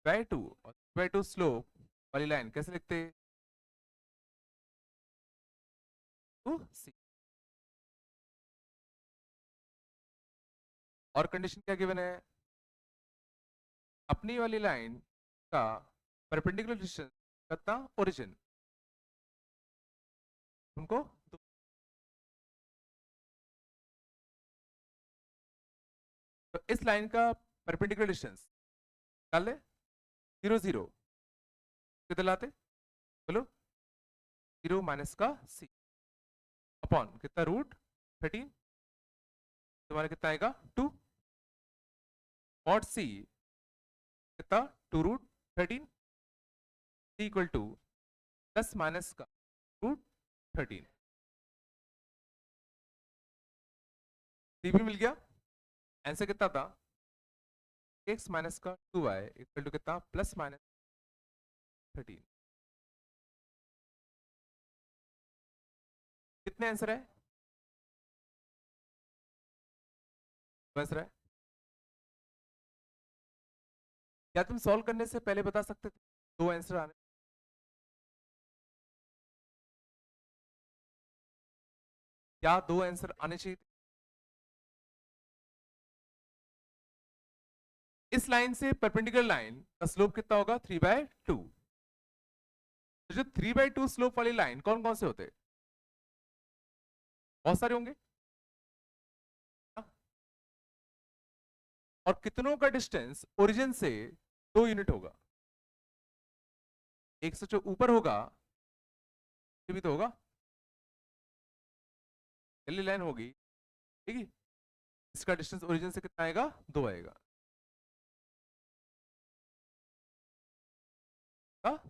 बाय 2, और बाय 2 स्लोप वाली लाइन कैसे लिखते, 2c। और कंडीशन क्या गिवन है, अपनी वाली लाइन का परपेंडिकुलर डिस्टेंस कितना ओरिजिन उनको तो इस लाइन का परपेंडिकुलर डिस्टेंस निकाल ले, 0 0 कितने लाते बोलो, 0 माइनस का c अपॉन कितना √13, तुम्हारा कितना आएगा 2 मॉड c कितना 2√13 इक्वल टू प्लस माइनस का √13 भी मिल गया। आंसर कितना था x माइनस का 2y इक्वल टू कितना प्लस माइनस 13। कितने आंसर है? आंसर है। क्या तुम सॉल्व करने से पहले बता सकते थे दो आंसर आने? क्या दो आंसर आने चाहिए थे? इस लाइन से परपेंडिकुलर लाइन का स्लोप कितना होगा 3/2। तो जो 3/2 स्लोप वाली लाइन कौन कौन से होते हैं? बहुत सारे होंगे। और कितनों का डिस्टेंस ओरिजिन से 2 यूनिट होगा? एक से जो ऊपर होगा ये भी तो होगा, पहली लाइन होगी, ठीक है। इसका डिस्टेंस ओरिजिन से कितना आएगा 2 आएगा,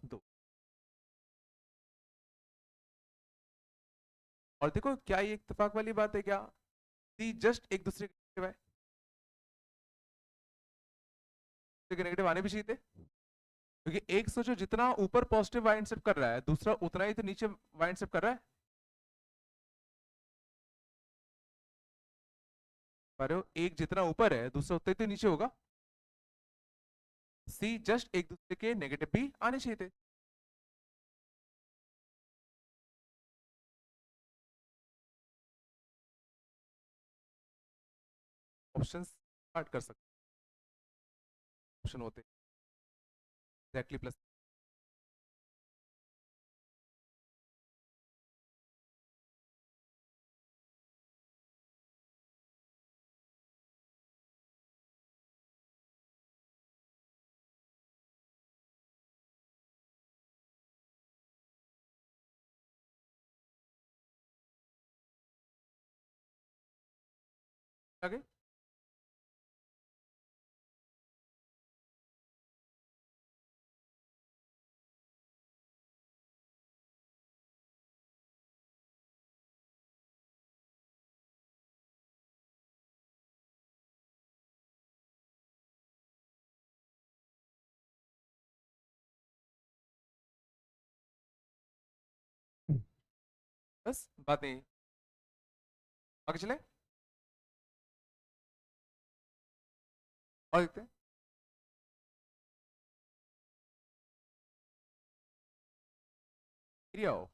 2। और देखो क्या ये इत्तेफाक वाली बात है क्या? जस्ट एक दूसरे के नेगेटिव आने भी चाहिए थे, क्योंकि एक सोचो जितना ऊपर पॉजिटिव वाई इंटरसेप्ट कर रहा है दूसरा उतना ही तो नीचे वाई इंटरसेप्ट कर रहा है। पर एक जितना ऊपर है दूसरा उतना ही तो नीचे होगा। सी जस्ट एक दूसरे के नेगेटिव भी आने चाहिए थे। ऑप्शन स्टार्ट कर सकते, ऑप्शन होते एग्जैक्टली प्लस। आगे बस बात नहीं, आगे चले और देखते हैं। एरिया हो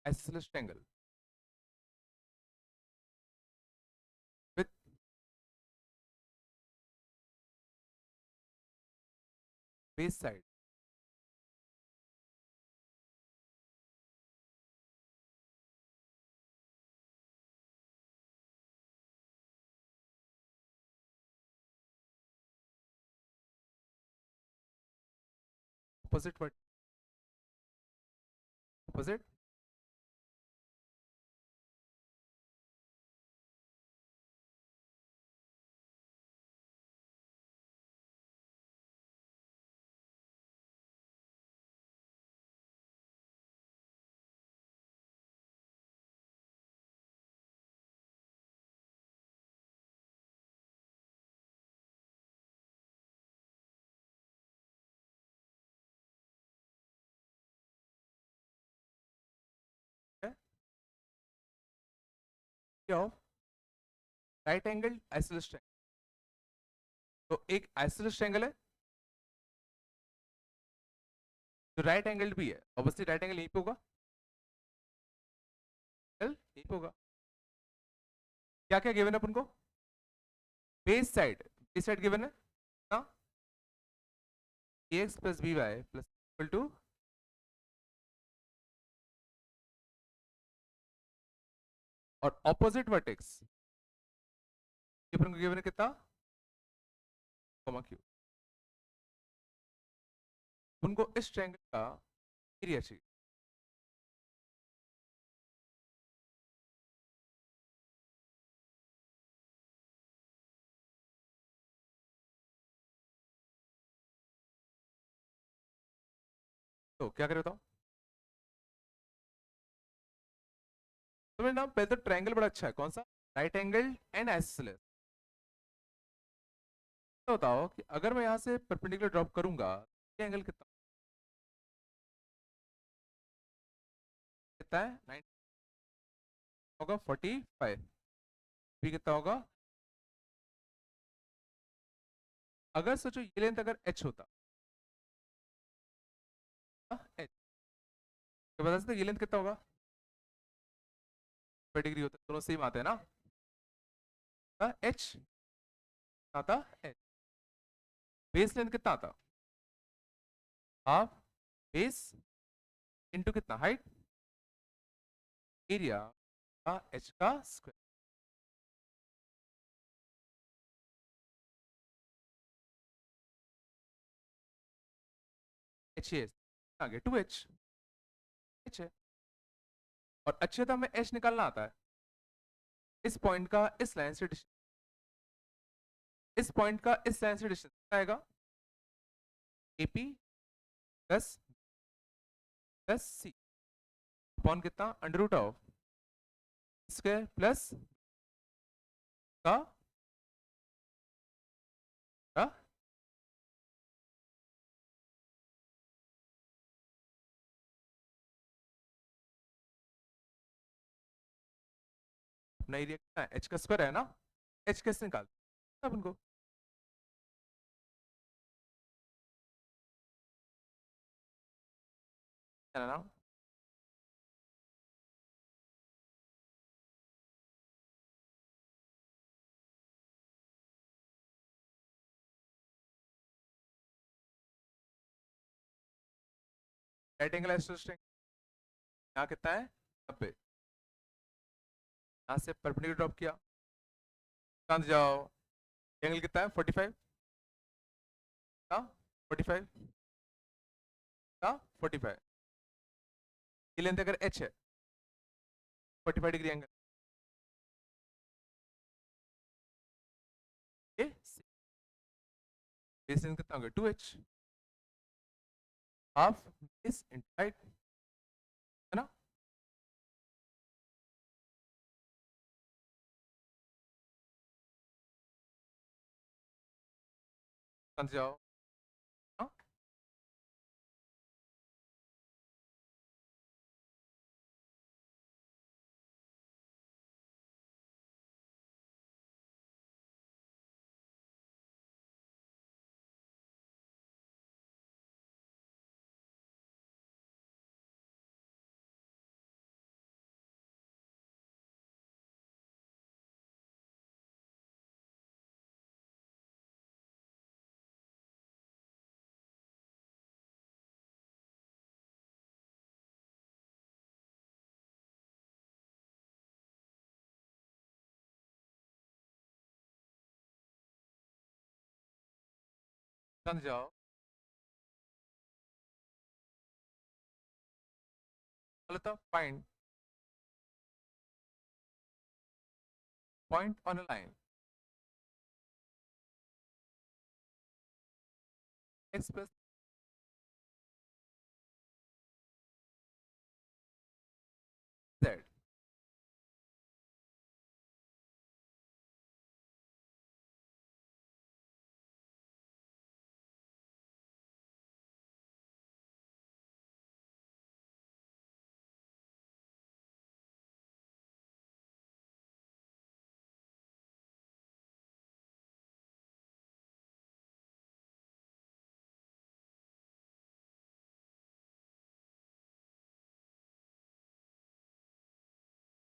isosceles triangle with base side opposite word opposite है क्या हो राइट एंगल आइसोसेलेस ट्रायंगल। तो एक आइसोसेलेस ट्रायंगल है जो राइट एंगल भी है, ऑब्वियसली राइट एंगल यहीं पे होगा, यहीं पे होगा। क्या क्या गिवन है अपन को? बेस साइड गिवन है ना, ax plus b y plus equal to, और ऑपोजिट वर्टेक्स अपन को गिवन है कितना कॉमा क्यू। उनको इस ट्रायंगल का एरिया चाहिए। तो क्या करें बताओ। तो मेरा नाम पहले तो ट्रायंगल बड़ा अच्छा है, कौन सा? Right angle and isosceles. तो बताओ कि अगर मैं यहाँ से परपेंडिकुलर ड्रॉप करूंगा, ये एंगल कितना कितना है? 90 होगा 45। भी कितना होगा? अगर सोचो ये लेंथ अगर h होता, h तो बता सकते ये लेंथ कितना होगा? 5 डिग्री होता है, दोनों सेम आते हैं ना। h आता h। बेस लेंथ कितना आता? हाफ बेस इंटू कितना हाइट, एरिया का h का स्क्वायर। h ये आगे 2h h है। और अच्छे तो हमें h निकालना आता है। इस पॉइंट का इस लाइन से डिस्टेंस, इस पॉइंट का इस लाइन से डिस्टेंस कितना आएगा? AP plus plus c upon कितना? Under root of square plus का का अपना एरिया कितना है? h का स्क्वायर है ना। h कैसे निकाल अब उनको? है ना। राइट एंगल आइसोसेलेस यहाँ कितना है? 90। यहाँ से परपेंडिकुलर ड्रॉप किया, कहाँ जाओ? एंगल कितना है? 45 का 45 का 45। ये लेंथ अगर h है, 45 डिग्री एंगल, ये बेस लेंथ कितना हो गया? 2h half base into height, है ना। कहाँ जाओ? हाँ कहाँ जाओ? बोलता find point on a line x plus z।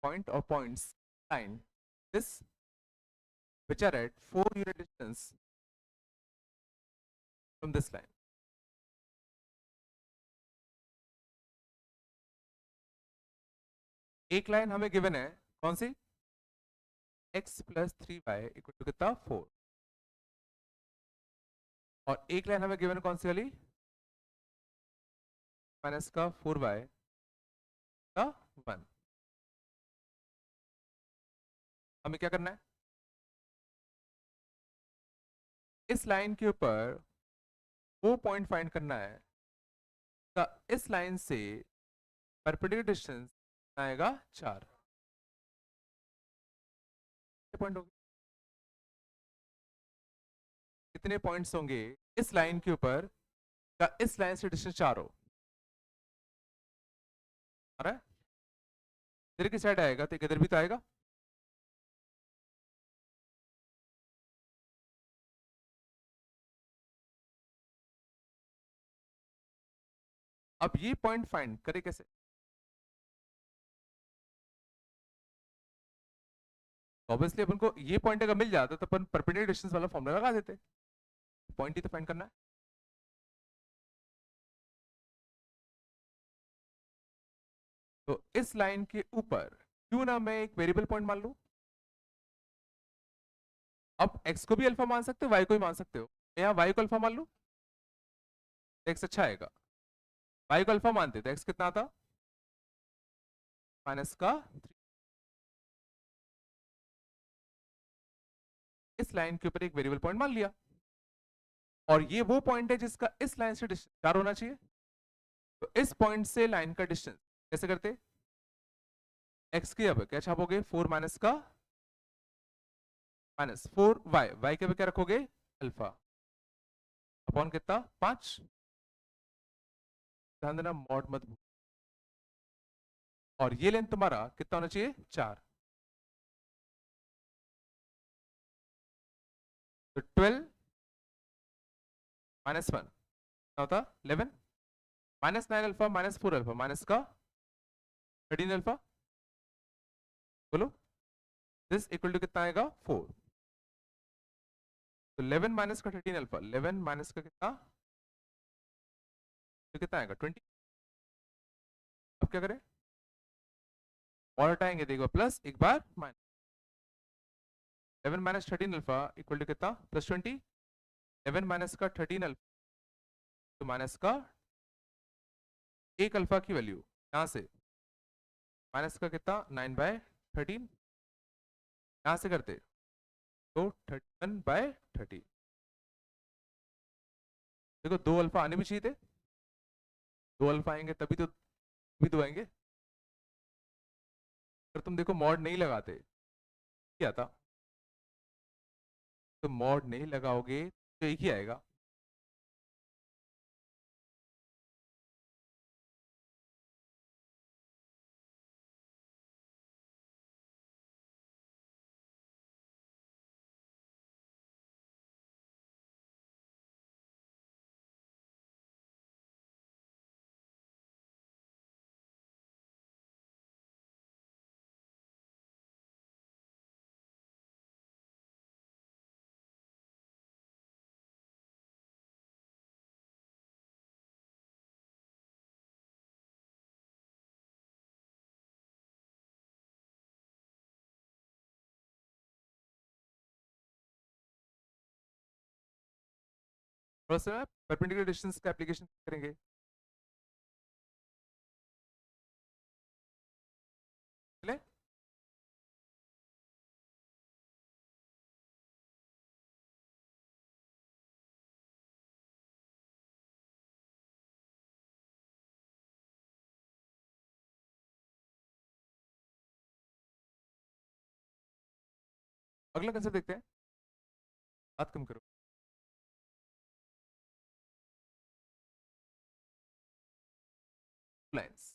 point or points line this which are at 4 unit distance from this line। एक लाइन हमें गिवन है, कौन सी? x plus 3y equal to कितना? 4। और एक लाइन हमें गिवन कौन सी वाली? माइनस का 4y का 1। हमें क्या करना है? इस लाइन के ऊपर वो पॉइंट फाइंड करना है का इस लाइन से परपेंडिकुलर डिस्टेंस आएगा 4 पॉइंट होंगे। कितने पॉइंट्स होंगे इस लाइन के ऊपर का इस लाइन से डिस्टेंस 4 हो आ रहा है? इधर की साइड आएगा तो इधर भी तो आएगा। अब ये पॉइंट फाइंड करे कैसे? ऑब्वियसली अपन को ये पॉइंट अगर मिल जाता तो अपन परपेंडिकुलर डिस्टेंस वाला फॉर्मूला लगा देते। पॉइंट ही तो फाइंड करना है। तो इस लाइन के ऊपर क्यों ना मैं एक वेरिएबल पॉइंट मान लूं। अब x को भी अल्फा मान सकते हो y को भी मान सकते हो। मैं यहाँ y को अल्फा मान लूं तो x अच्छा आएगा। y को अल्फा मानते तो x कितना आता माइनस का 3। इस लाइन के ऊपर एक वेरिएबल पॉइंट मान लिया और ये वो पॉइंट है जिसका इस लाइन से डिस्टेंस 4 होना चाहिए। तो इस पॉइंट से लाइन का डिस्टेंस कैसे करते? x की अब क्या छापोगे 4 माइनस का माइनस 4 y के अब क्या रखोगे अल्फा अपॉन कितना 5। ध्यान देना मॉड मत भूल। और ये लेंथ तुम्हारा कितना होना चाहिए 4। तो 12 माइनस 1 क्या होता 11 minus 9 alpha minus 4 alpha minus का 13 अल्फा। बोलो दिस इक्वल टू कितना आएगा 4। तो 11 माइनस का 13 अल्फा 11 माइनस का कितना तो कितना आएगा 20। अब क्या करें और हटाएंगे देखो प्लस एक बार minus 11 minus 13 alpha equal to कितना प्लस 20। 11 माइनस का 13 अल्फा तो माइनस का एक अल्फा की वैल्यू यहां से माइनस का कितना 9/13 यहां से करते तो 31/30। देखो दो अल्फा आने भी चाहिए थे। दो अल्फा आएंगे तभी तो भी दो आएंगे। अगर तुम देखो मॉड नहीं लगाते क्या था तो मॉड नहीं लगाओगे तो एक ही आएगा। थोड़ा सा परपेंडिकुलर डिस्टेंस का एप्लीकेशन करेंगे। चले अगला कंसेप्ट देखते हैं। बात कम करो। Lines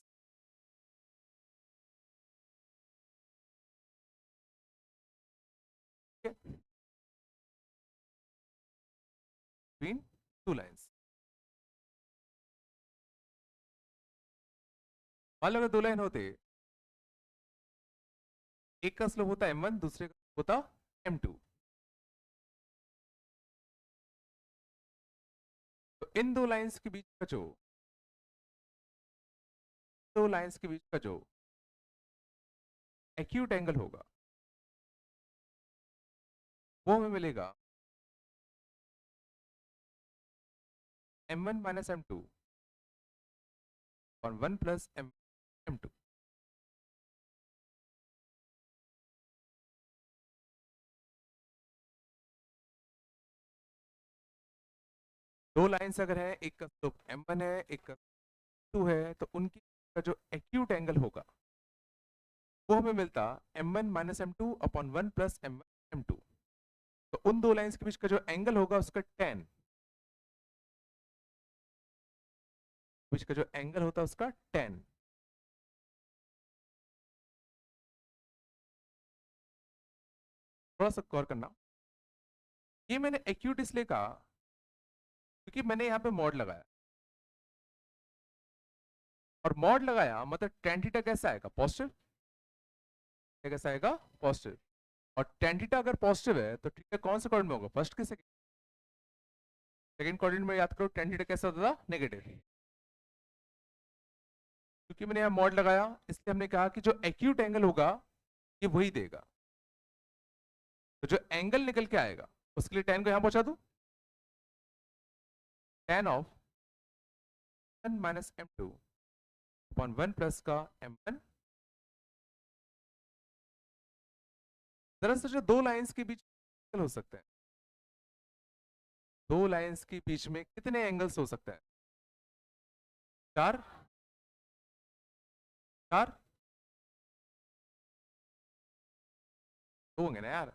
between two lines. मान लो अगर दो लाइन होते एक का स्लोप होता m1 दूसरे का होता m2 तो इन दो लाइंस के बीच का जो दो लाइंस के बीच का जो एक्यूट एंगल होगा वो हमें मिलेगा m1 माइनस m2 और 1 प्लस m2। दो लाइंस अगर है एक का स्लोप m1 है एक का टू है तो उनकी का जो एक्यूट एंगल होगा वो हमें मिलता m1 minus m2 upon 1 plus m1 m2। तो उन दो लाइंस के बीच का जो एंगल होगा उसका tan, बीच का जो एंगल होता है उसका tan। थोड़ा सा गौर करना, ये मैंने एक्यूट इसलिए कहा क्योंकि मैंने यहाँ पे मॉड लगाया, और मॉड लगाया मतलब tan थीटा कैसा आएगा, पॉजिटिव। कैसा आएगा, पॉजिटिव। और tan थीटा अगर पॉजिटिव है तो थीटा कौन से क्वाड्रेंट में होगा, फर्स्ट के सेकंड। सेकंड क्वाड्रेंट में याद करो tan थीटा कैसा होता था, नेगेटिव। क्योंकि मैंने यहाँ मॉड लगाया इसलिए हमने कहा कि जो एक्यूट एंगल होगा ये वही देगा। तो जो एंगल निकल के आएगा उसके लिए tan को यहां पहुंचा दूं, tan of 1 minus m2 upon 1 plus का m1। दरअसल जो दो लाइंस के बीच एंगल हो सकते हैं, दो लाइंस के बीच में कितने एंगल्स हो सकते हैं, चार। चार दो होंगे ना यार,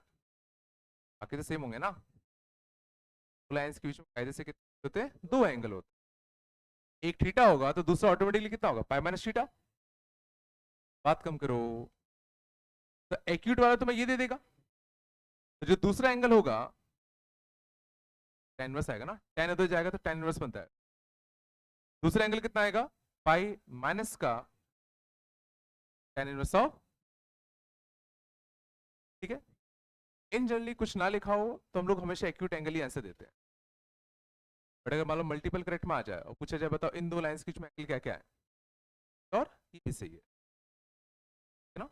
बाकी तो सेम होंगे ना। दो लाइंस के बीच में कायदे से कितने होते हैं, दो एंगल होते हैं। एक थीटा होगा तो दूसरा ऑटोमेटिकली कितना होगा, पाई माइनस थीटा। बात कम करो, तो एक्यूट वाला तुम्हें ये दे देगा, तो जो दूसरा एंगल होगा tan इनवर्स आएगा ना, tan इधर जाएगा तो tan इनवर्स बनता है। दूसरा एंगल कितना आएगा, पाई माइनस का tan इनवर्स ऑफ। ठीक है, इन जनरली कुछ ना लिखा हो तो हम लोग हमेशा एक्यूट एंगल ही आंसर देते हैं। बट अगर मान लो मल्टीपल करेक्ट में आ जाए और पूछा जाए बताओ इन दो लाइंस के बीच में एंगल क्या क्या है, और ये भी सही है ना।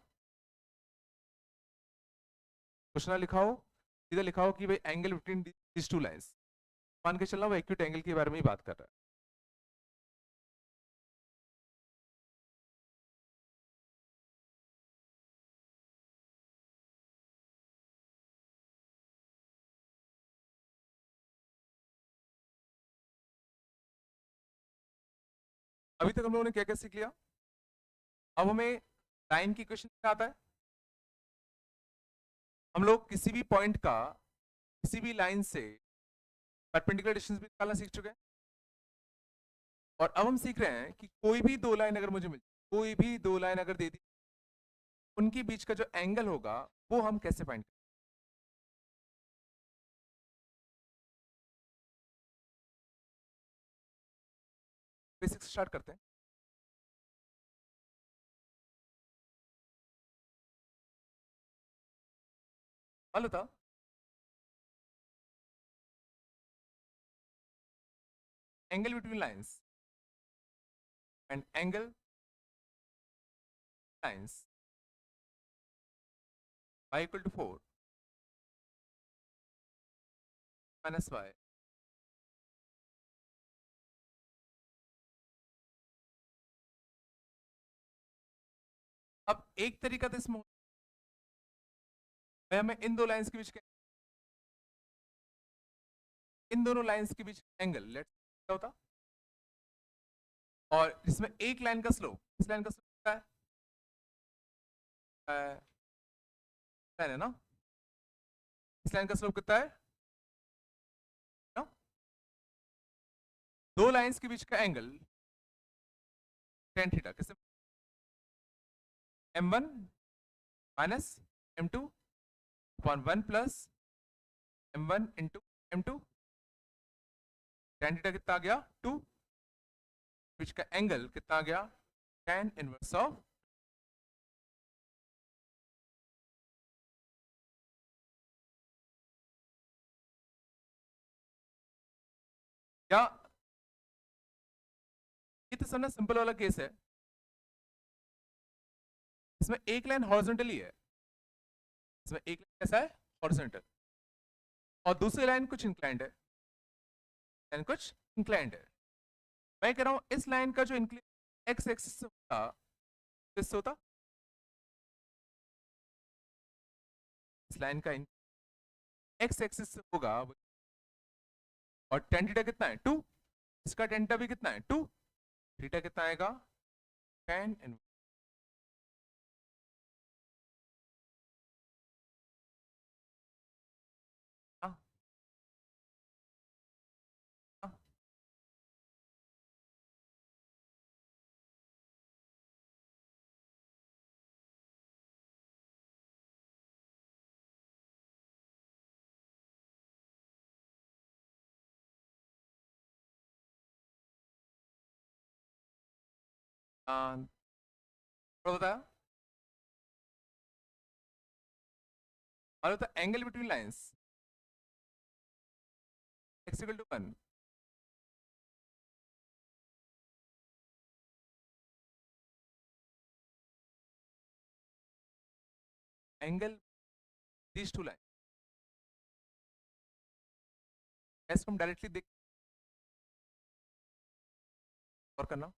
कुछ ना लिखा हो, सीधा लिखा हो कि भाई angle between this two lines, मान के चलना वो एक्यूट एंगल के बारे में ही बात कर रहा है। अभी तक हम लोगों ने क्या क्या सीख लिया। अब हमें लाइन की क्वेश्चन आता है। हम लोग किसी भी पॉइंट का किसी भी लाइन से परपेंडिकुलर डिस्टेंस भी निकालना सीख चुके हैं, और अब हम सीख रहे हैं कि कोई भी दो लाइन अगर मुझे मिल, कोई भी दो लाइन अगर दे दी, उनके बीच का जो एंगल होगा वो हम कैसे फाइंड करें। बेसिक स्टार्ट करते हैं। मान था angle between lines and angle lines y equal to 4 minus y। अब एक तरीका तो इसमें हमें इन दो लाइंस के बीच के, इन दोनों लाइंस के बीच एंगल लेट क्या होता, और इसमें एक लाइन का स्लोप, इस लाइन का स्लोप क्या है, लाइन है ना, इस लाइन का स्लोप कितना है ना? दो लाइंस के बीच का एंगल tan थीटा किससे, m1 minus m2 upon 1 plus m1 into m2। tan theta कितना आ गया 2, बीच का एंगल कितना आ गया tan इनवर्स ऑफ। क्या ये तो समझना सिंपल वाला केस है, इसमें एक लाइन हॉरिजॉन्टली है, इसमें एक लाइन कैसा है, हॉरिजॉन्टल, और दूसरी लाइन कुछ इंक्लाइंड है, लाइन कुछ इंक्लाइंड है। मैं कह रहा हूं इस लाइन का जो इंक्लाइन एक्स एक्सिस से होता, किससे होता, इस लाइन का एक्स एक्सिस से होगा, और tan थीटा कितना है 2, इसका tan थीटा भी कितना है 2, थीटा कितना आएगा, tan इनवर्स। हाँ हाँ थोड़ा बताया, और होता angle between lines x equal to 1। Angle these two line, ऐसे हम डायरेक्टली देख और करना।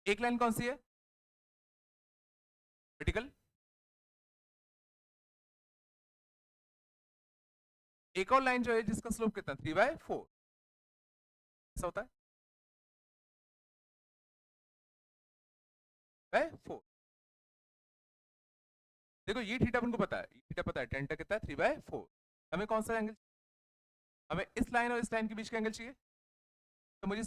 एक लाइन कौन सी है, वर्टिकल। एक और लाइन जो है जिसका स्लोप कितना 3/4, ऐसा होता है बाय 4। देखो ये थीटा अपन को पता है, ये थीटा पता है, टेन कितना है 3/4। हमें कौन सा एंगल, हमें इस लाइन और इस लाइन के बीच का एंगल चाहिए, तो मुझे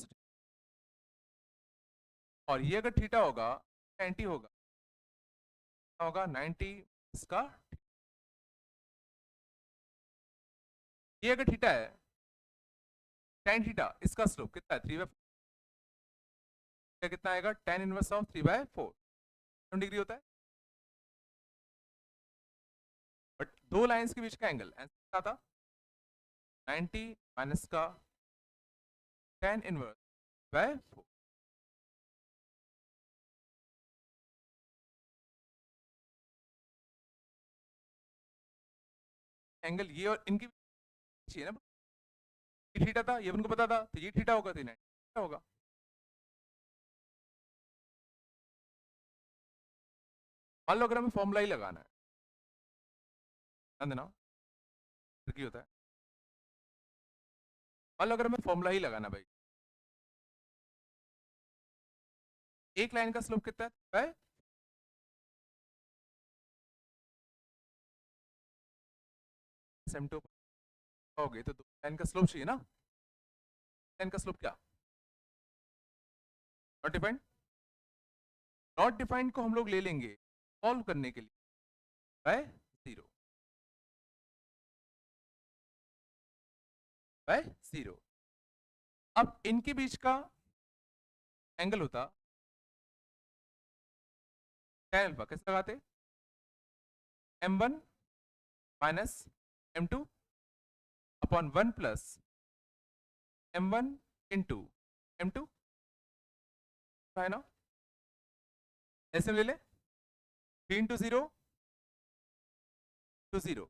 और ये अगर थीटा होगा 90 होगा, होगा 90 इसका, ये अगर थीटा है tan थीटा, इसका स्लोप कितना है 3/4, कितना आएगा tan इनवर्स ऑफ 3/4 डिग्री होता है। बट दो लाइंस के बीच का एंगल आंसर था 90 माइनस का tan इनवर्स बाय 4। एंगल ये और इनकी चाहिए ना, ये थीटा था, ये अपन को पता था, तो ये थीटा होगा तो 90 होगा। मान लो अगर हमें फॉर्मूला ही लगाना है, ध्यान देना ट्रिकी होता है। मान लो अगर हमें फॉर्मूला ही लगाना भाई, एक लाइन का स्लोप कितना है बाय, m2 हो गई, तो दो लाइन का स्लोप चाहिए ना, लाइन का स्लोप क्या, नॉट डिफाइंड। नॉट डिफाइंड को हम लोग ले लेंगे सॉल्व करने के लिए बाय 0, बाय 0। अब इनके बीच का एंगल होता tan अल्फा, कैसे लगाते, m1 minus m2 upon 1 plus m1 into m2 है ना, ऐसे ले ले 3 इंटू 0 टू 0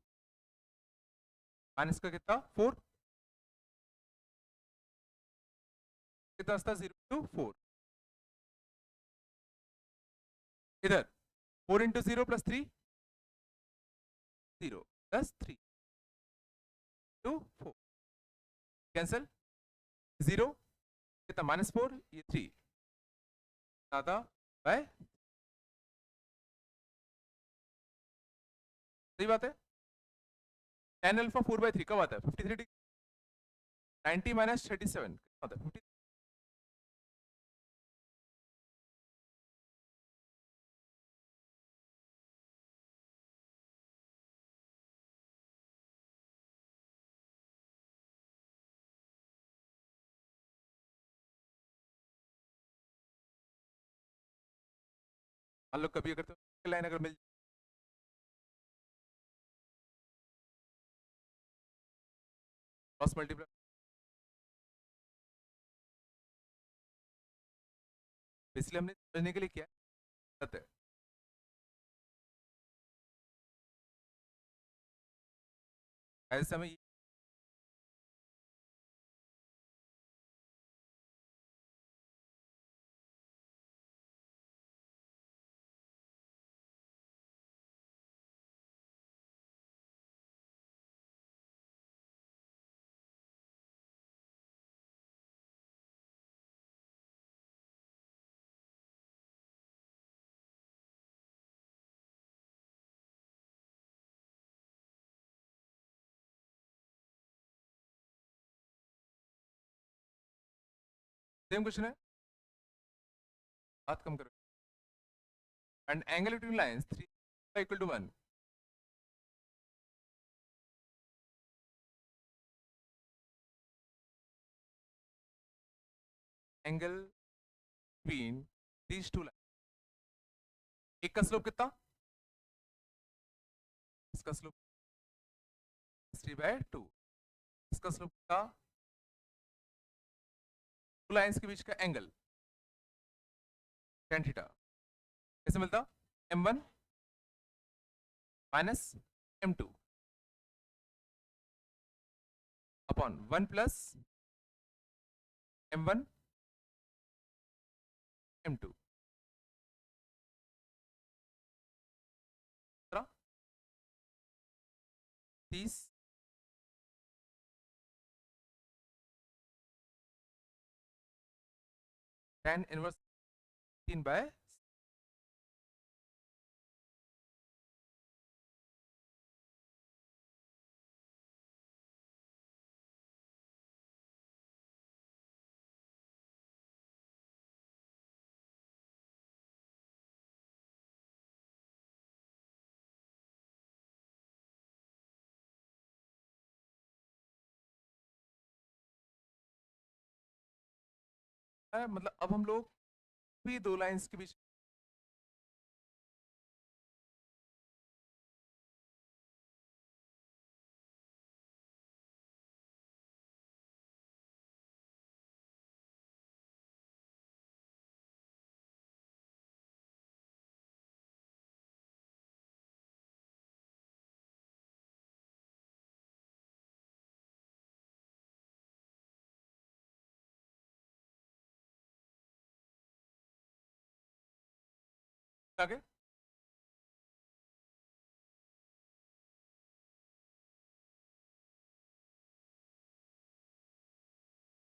माइनस का कितना 4, कितना था 0 टू 4, इधर 4 into 0 plus 3, 0 plus 3 to 4, cancel 0 कितना -4, ये 3 ज्यादा बाय, सही बात है। tan अल्फा 4/3 कब आता है 53 डिग्री, 90 माइनस 37 कितना होता है 50। मान लो कभी अगर तो लाइन अगर मिल, क्रॉस मल्टीप्लाई, इसलिए हमने समझने के लिए किया है, ऐसे हमें सेम क्वेश्चन है, बात कम करो। And angle between lines 3 equal to 1। Angle between these two line, एक का स्लोप कितना, इसका स्लोप 3/2, इसका स्लोप कितना, टू लाइंस के बीच का एंगल tan थीटा कैसे मिलता, m1 minus m2 upon 1 plus m1 m2। 30 tan inverse 3/, मतलब अब हम लोग भी दो लाइंस के बीच आगे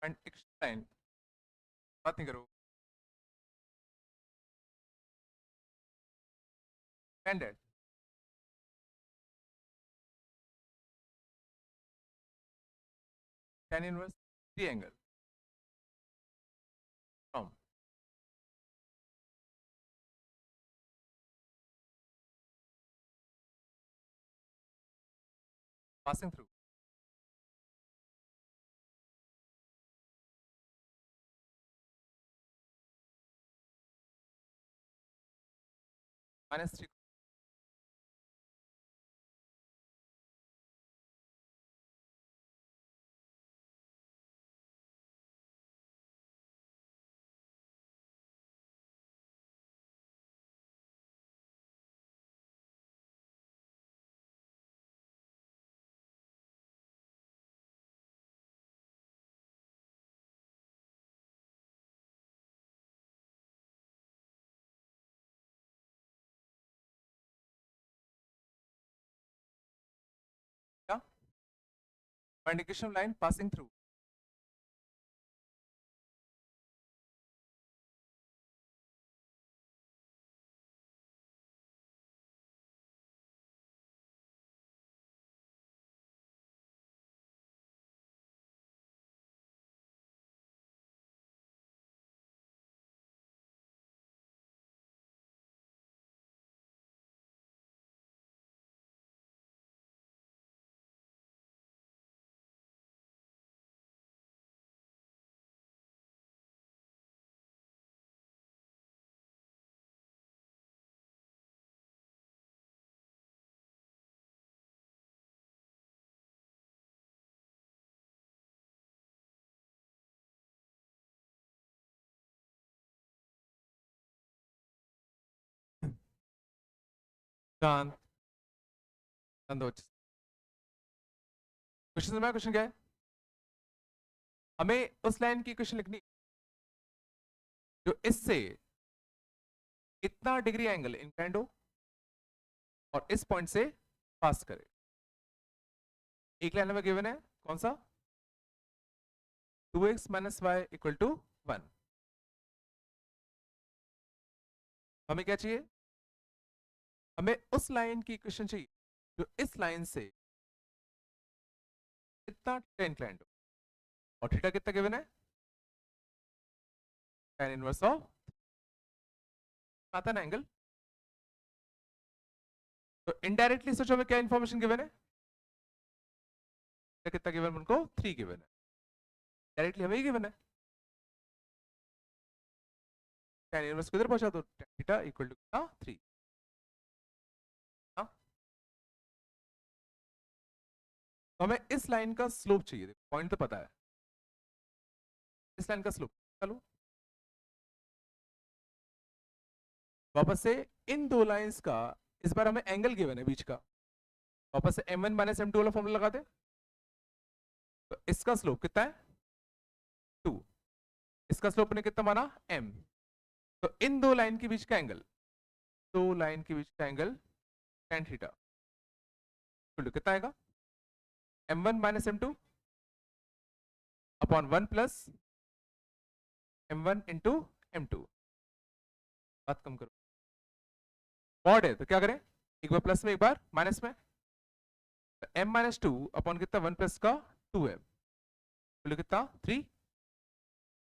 एंड एक्स्ट्रा लाइन, बात नहीं करो, standard tan inverse 3 angle from passing through -3 क्या इंडिकेशन लाइन पासिंग थ्रू, चांद क्वेश्चन में क्वेश्चन क्या है, हमें उस लाइन की क्वेश्चन लिखनी जो इससे इतना डिग्री एंगल इंक्लाइंड हो और इस पॉइंट से पास करे। एक लाइन में गिवन है कौन सा, 2x - y = 1। हमें क्या चाहिए, हमें उस लाइन की इक्वेशन चाहिए जो इस लाइन से इतना इंक्लाइंड हो और थीटा कितना गिवन है tan इनवर्स ऑफ आता है ना एंगल। तो इनडायरेक्टली सोचो हमें क्या इंफॉर्मेशन गिवन है, कितना गिवन उनको 3 गिवन है, डायरेक्टली हमें ही गिवन है। tan इनवर्स किधर पहुंचा दो, tan थीटा इक्वल टू कितना 3। हाँ, तो हमें इस लाइन का स्लोप चाहिए, पॉइंट तो पता है, इस लाइन का स्लोप। चलो वापस से इन दो लाइंस का, इस बार हमें एंगल गिवन है बीच का, वापस से m1 माइनस m2 वाला फॉर्मूला लगा दे। तो इसका स्लोप कितना है 2, इसका स्लोप ने कितना माना m। तो इन दो लाइन के बीच का एंगल, दो लाइन के बीच का एंगल tan थीटा कितना आएगा m1 minus m2 upon 1 plus m1 into m2। बात कम करो, मॉड है तो क्या करें, एक बार प्लस में एक बार माइनस में। तो m माइनस टू अपॉन कितना 1 प्लस का 2m कितना 3,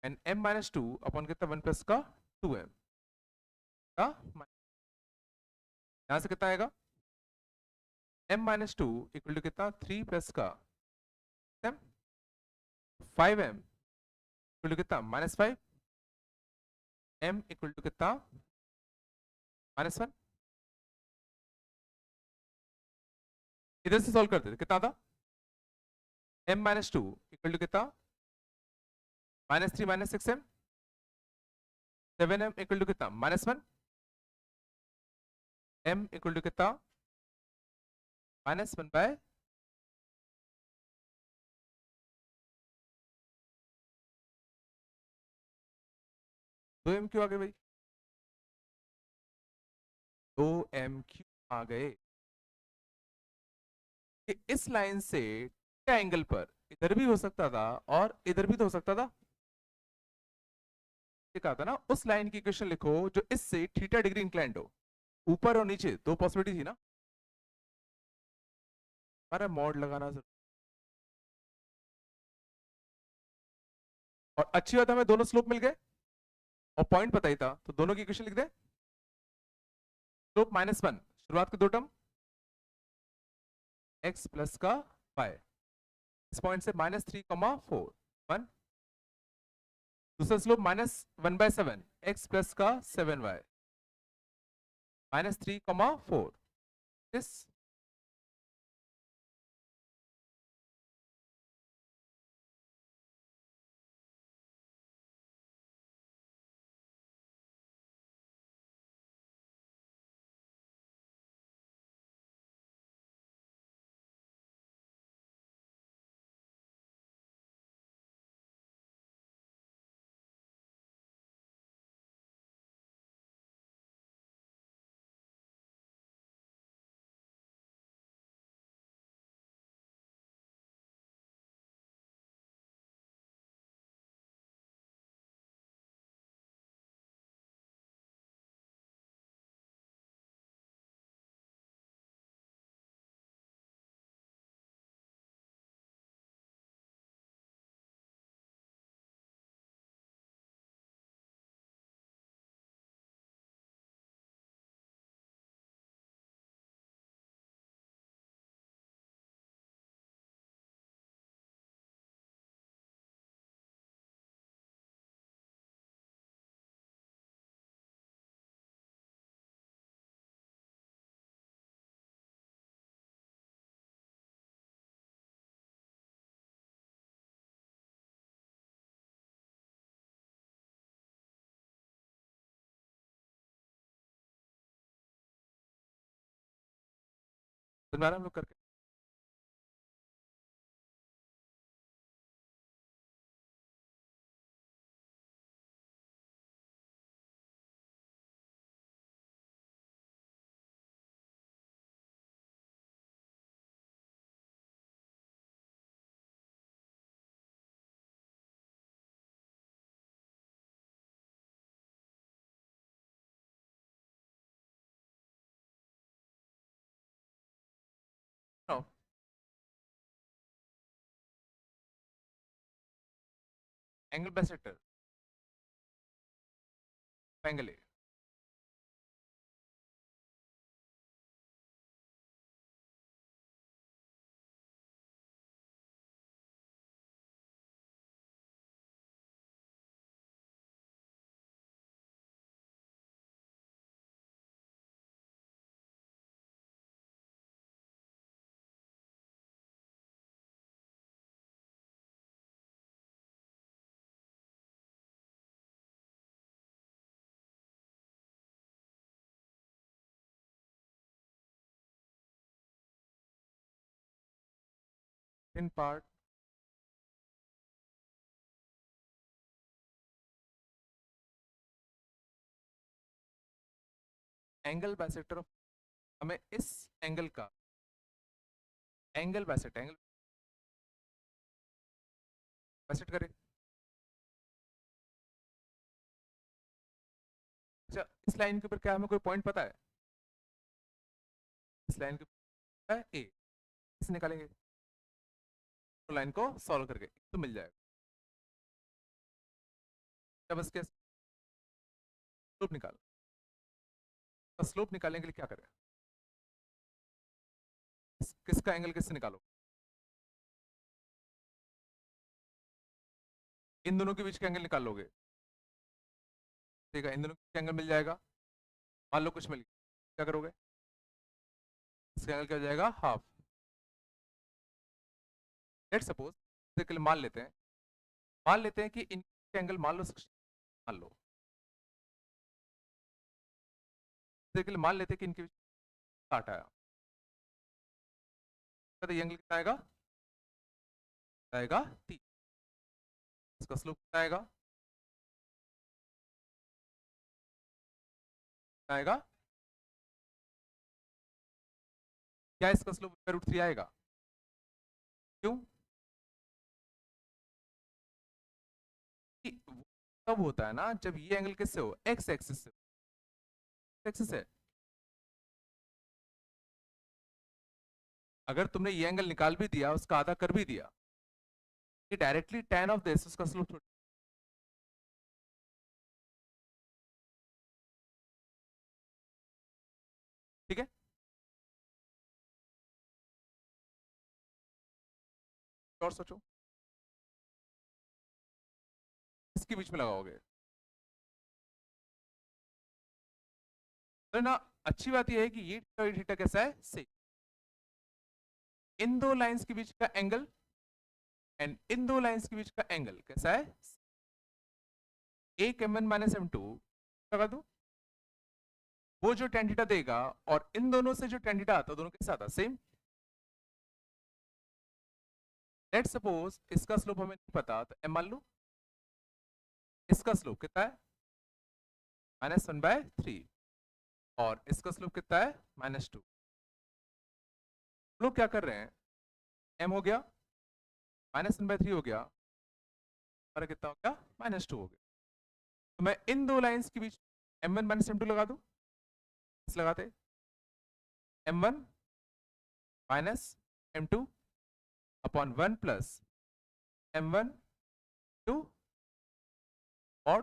and m minus two upon कितना 1 प्लस का 2m का, यहां से कितना आएगा m minus two equal to कितना 3 प्लस का m, 5m इक्वल टू कितना -5, m इक्वल टू कितना -1। इधर से सॉल्व करते थे कितना था m minus two equal to कितना -3 minus 6m, 7m equal to कितना -1, m इक्वल टू कितना -1 बाय 2m क्यों आ गए भाई, 2m क्यों आ गए। कि इस लाइन से थीटा एंगल पर इधर भी हो सकता था और इधर भी तो हो सकता था। कहा था ना उस लाइन की इक्वेशन लिखो जो इससे थीटा डिग्री इंक्लाइंड हो, ऊपर और नीचे दो पॉसिबिलिटी थी ना, हमारा मॉड लगाना जरूर। और अच्छी बात है हमें दोनों स्लोप मिल गए और पॉइंट पता ही था, तो दोनों की इक्वेशन लिख दे। स्लोप -1 शुरुआत के दो टर्म x प्लस का y, इस पॉइंट से -3,4 1, दूसरा स्लोप -1/7 x प्लस का 7y -3,4 इस, तुम्हारा हम लोग करके angle bisector angle A. In part angle bisector of, हमें इस एंगल का एंगल बाइसेक्ट, एंगल बाइसेक्ट करे। अच्छा, इस लाइन के ऊपर क्या हमें कोई पॉइंट पता है? इस लाइन के ऊपर है ए, इसे निकालेंगे तो लाइन को सॉल्व करके तो मिल जाएगा। जब इसके स्लोप निकालो, तो स्लोप निकालने के लिए क्या करें? किसका एंगल किससे निकालो? इन दोनों के बीच का एंगल निकाल लोगे, ठीक है, इन दोनों का एंगल मिल जाएगा। मान लो कुछ मिल गया, क्या करोगे? इसका एंगल क्या हो जाएगा? हाफ। लेट सपोज, मान लेते हैं कि इनके एंगल मान लो 60, मान लो मान लेते हैं कि इनके बीच 60 आया, तो ये एंगल कितना आएगा? आएगा 30। इसका स्लोप कितना आएगा? आएगा क्या? इसका स्लोप √3 आएगा। क्यों? कि वो तब होता है ना जब ये एंगल किससे हो? एक्स एक्सिस से, एक्सिस है। अगर तुमने ये एंगल निकाल भी दिया, उसका आधा कर भी दिया, कि डायरेक्टली tan ऑफ दिस उसका स्लोप थोड़ी, ठीक है। और सोचो, इसके बीच में लगाओगे तो ना, अच्छी बात यह है कि ये थीटा कैसा है? से इन दो लाइंस के बीच का एंगल एंड इन दो लाइंस के बीच का एंगल कैसा है? एक m1 माइनस m2 लगा दो, वो जो tan थीटा देगा और इन दोनों से जो tan थीटा आता है दोनों के साथ सेम। लेट सपोज इसका स्लोप हमें नहीं पता, तो m मान लो, इसका स्लोप कितना है? -1/3, और इसका स्लोप कितना है? -2। लोग क्या कर रहे हैं, m हो गया, -1/3 हो गया, और कितना हो गया? -2 हो गया। तो मैं इन दो लाइंस के बीच m1 माइनस m2 लगा दूं, इस लगाते m1 minus m2 upon 1 plus m1 2 और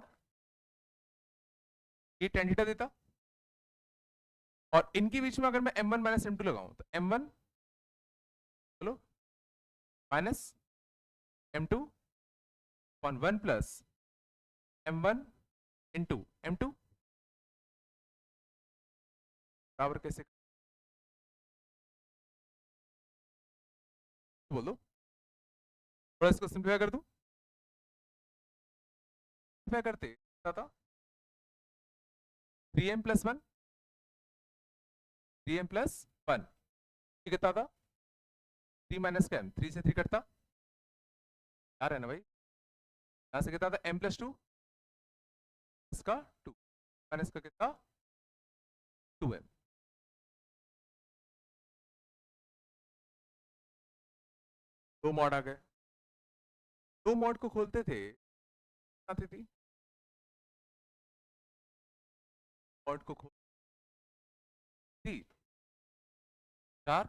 ये tan थीटा देता, और इनके बीच में अगर मैं m1 माइनस m2 लगाऊं तो m1 चलो minus m2 upon 1 plus m1 into m2 बराबर कैसे बोल दो, थोड़ा इसको सिंप्लीफाई कर दूं। सिंप्लीफाई करते था 3m प्लस 1, 3m प्लस 1 कितना था? 3 माइनस का m, 3 से 3 कटता, आ रहा है ना भाई? यहां से कितना था? m प्लस 2, इसका 2 माइनस का कितना? 2m। दो मॉड आ गए, दो मॉड को खोलते थे, आती थी मॉड को खोलती 4,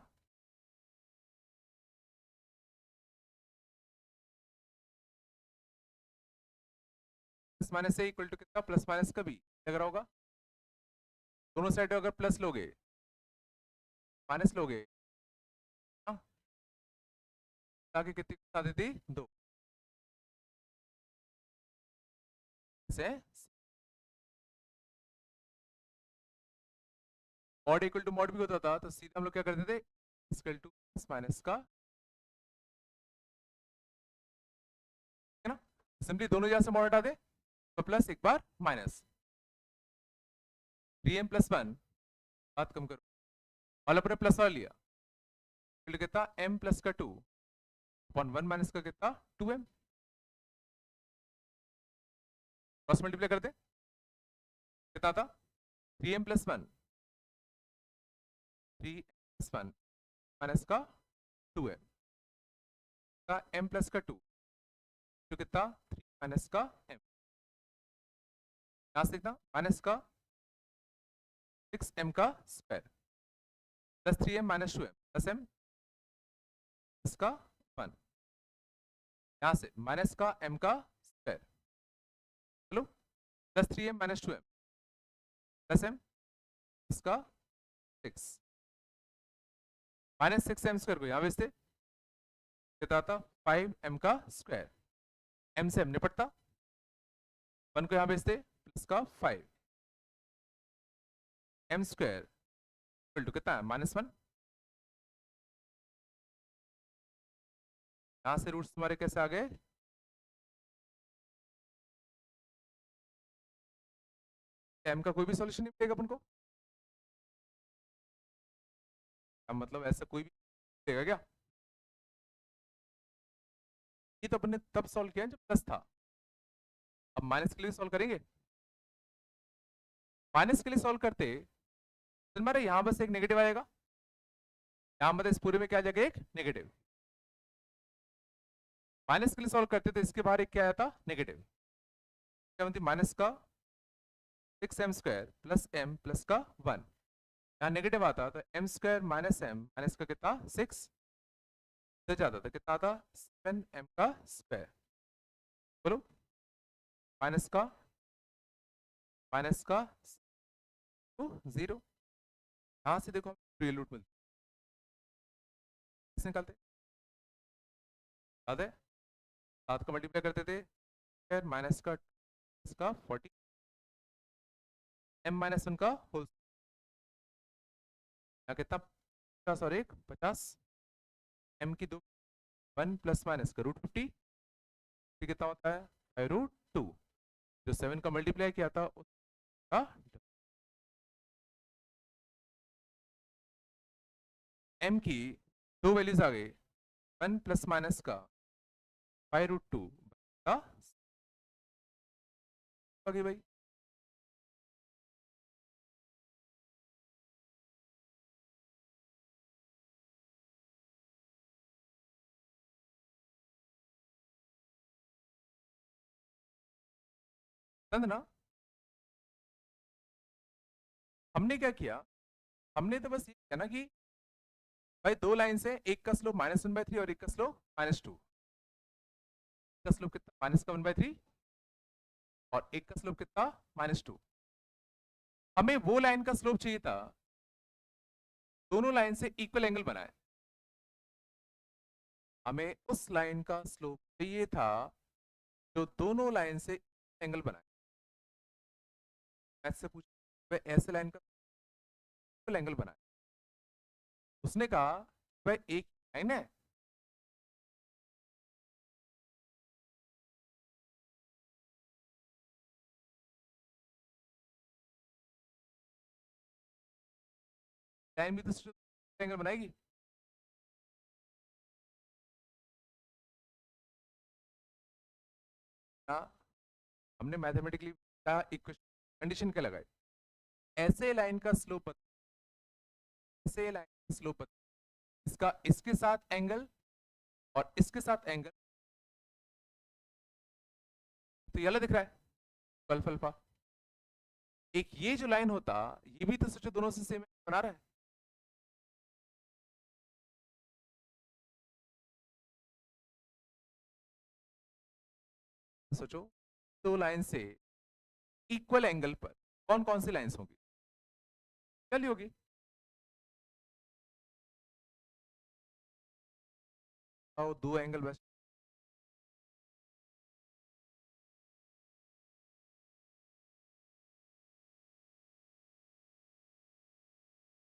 प्लस माइनस से इक्वल टू कितना? प्लस माइनस का b, लग रहा होगा, दोनों साइड अगर प्लस लोगे माइनस लोगे, हाँ, आगे कितनी बता देती 2 से मॉड इक्वल टू मॉड भी होता था तो सीधा हम लोग क्या करते थे इक्वल टू प्लस माइनस का, है ना, सिंपली दोनों जगह से मॉड हटा दे तो प्लस एक बार माइनस 3m + 1, बात कम करो, वाला पूरा प्लस वाला लिया, फिर कितना m प्लस का 2 अपॉन 1 माइनस का कितना 2m, क्रॉस मल्टीप्लाई कर दे, कितना था 3m + 1, 3m + 1 माइनस का 2m का m प्लस का 2 जो कितना 3 माइनस का m, यहां से कितना माइनस का 6m का square plus 3m minus 2m plus m इसका 1, यहां से माइनस का m का स्क्वायर, चलो plus 3m minus 2m plus m इसका 6 माइनस 6m स्क्वायर को यहाँ भेजते कितना आता 5m का स्क्वायर, m से m निपटता, 1 को यहाँ भेजते प्लस का 5 m स्क्वायर इक्वल टू कितना है -1, यहां से रूट्स तुम्हारे कैसे आ गए, m का कोई भी सॉल्यूशन नहीं मिलेगा अपन को, अब मतलब ऐसा कोई भी मिलेगा क्या, ये तो अपन ने तब सॉल्व किया जब प्लस था, अब माइनस के लिए सॉल्व करेंगे, माइनस के लिए सॉल्व करते तो हमारे यहां बस एक नेगेटिव आएगा, यहां मतलब इस पूरे में क्या आ जाएगा एक नेगेटिव, माइनस के लिए सॉल्व करते तो इसके बाहर एक क्या आया था नेगेटिव, क्या बनती माइनस का 6m square plus m plus का 1, यहाँ नेगेटिव आता तो m square minus m minus का कितना 6 इधर जाता था कितना आता 7m का स्क्वायर, बोलो माइनस का 0, यहां से देखो रियल रूट मिलती है, निकालते याद है 7 का मल्टीप्लाई करते थे फिर माइनस का इसका 40 m माइनस 1 का होल, यहाँ कितना 50 और 1 50 m की 2 1 प्लस माइनस का √50 कितना होता है √2, जो 7 का मल्टीप्लाई किया था उसका m की 2 वैल्यूज आ गई 1 प्लस माइनस का √2 का भाई, ना हमने क्या किया, हमने तो बस ये किया ना कि भाई दो लाइन से एक का स्लोप -1/3 और एक का स्लोप -2, का स्लोप कितना -1/3 और एक का स्लोप कितना -2, हमें वो लाइन का स्लोप चाहिए था दोनों लाइन से इक्वल एंगल बनाए, हमें उस लाइन का स्लोप चाहिए था जो दोनों लाइन से एंगल बनाए, ऐसे पूछ वह ऐसे लाइन का इक्वल एंगल बनाए, उसने कहा वह एक लाइन है लाइन भी तो एंगल बनाएगी, ना हमने मैथमेटिकली इक्वेशन कंडीशन क्या लगाई, ऐसे लाइन का स्लोप ऐसे लाइन का स्लोप इसका इसके साथ एंगल और इसके साथ एंगल तो ये दिख रहा है अल्फा अल्फा, एक ये जो लाइन होता ये भी तो सोचो दोनों से सेम बना रहा है, सोचो दो लाइन से इक्वल एंगल पर कौन कौन सी लाइंस होंगी? चली होगी। और दो एंगल बस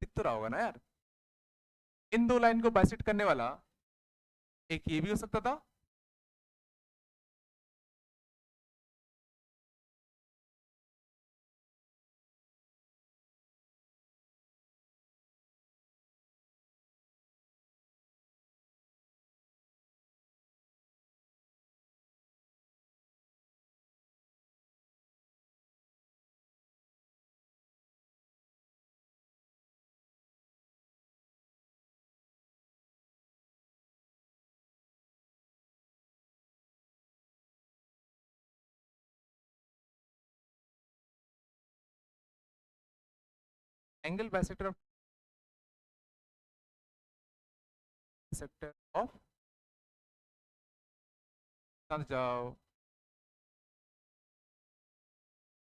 दिख तो रहा होगा ना यार। इन दो लाइन को बाइसेक्ट करने वाला एक ये भी हो सकता था, angle bisector of sector of, समझ जाओ।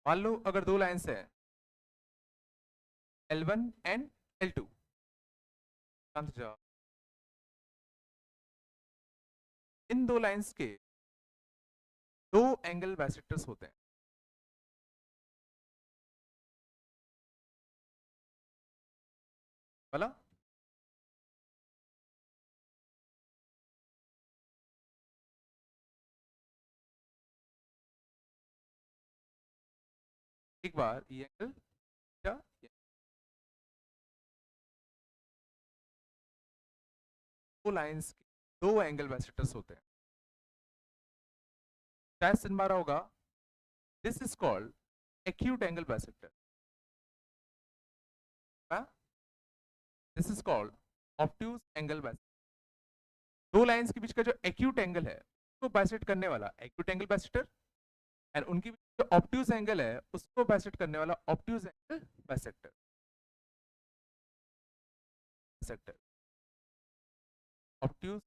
मान लो अगर दो लाइंस है L1 एंड L2, समझ जाओ। इन दो लाइंस के दो एंगल बाइसेक्टर्स होते हैं, बोला। एक बार ये एंगल क्या, दो लाइंस के दो एंगल बाइसेक्टर्स होते हैं, शायद सुन पा रहा होगा। This is called acute angle bisector, this is called obtuse angle bisector. दो लाइंस के बीच का जो एक्यूट एंगल है उसको बाइसेक्ट करने वाला एक्यूट एंगल बाइसेक्टर, एंड उनके बीच जो ऑब्ट्यूज एंगल है उसको बाइसेक्ट करने वाला obtuse angle bisector sector obtuse.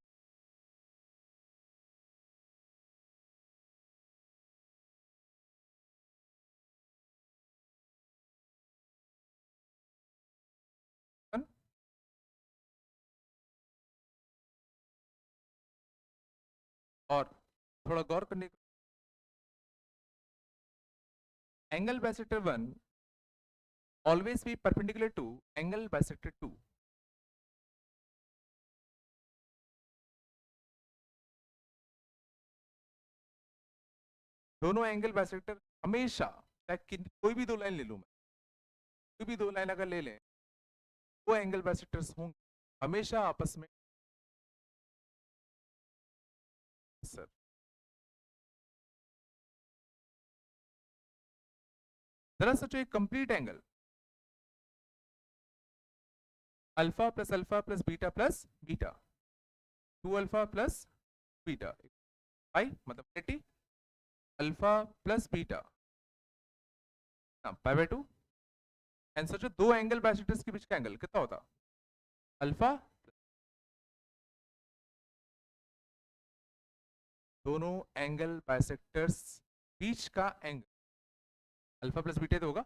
और थोड़ा गौर करने, angle bisector 1 always be perpendicular to angle bisector 2। दोनों एंगल बाइसेक्टर हमेशा, कोई भी दो लाइन ले लूं मैं, कोई भी दो लाइन अगर ले लें, वो एंगल बाइसेक्टर्स होंगे हमेशा आपस में। सर जरा सोचो, एक complete angle alpha plus beta plus beta, 2 alpha plus beta pi मतलब 80, alpha plus beta pi by 2। And सोचो दो एंगल बाइसेक्टर्स के बीच का एंगल कितना होता, अल्फा, दोनों एंगल बाइसेक्टर्स बीच का एंगल अल्फा प्लस बीटा तो होगा।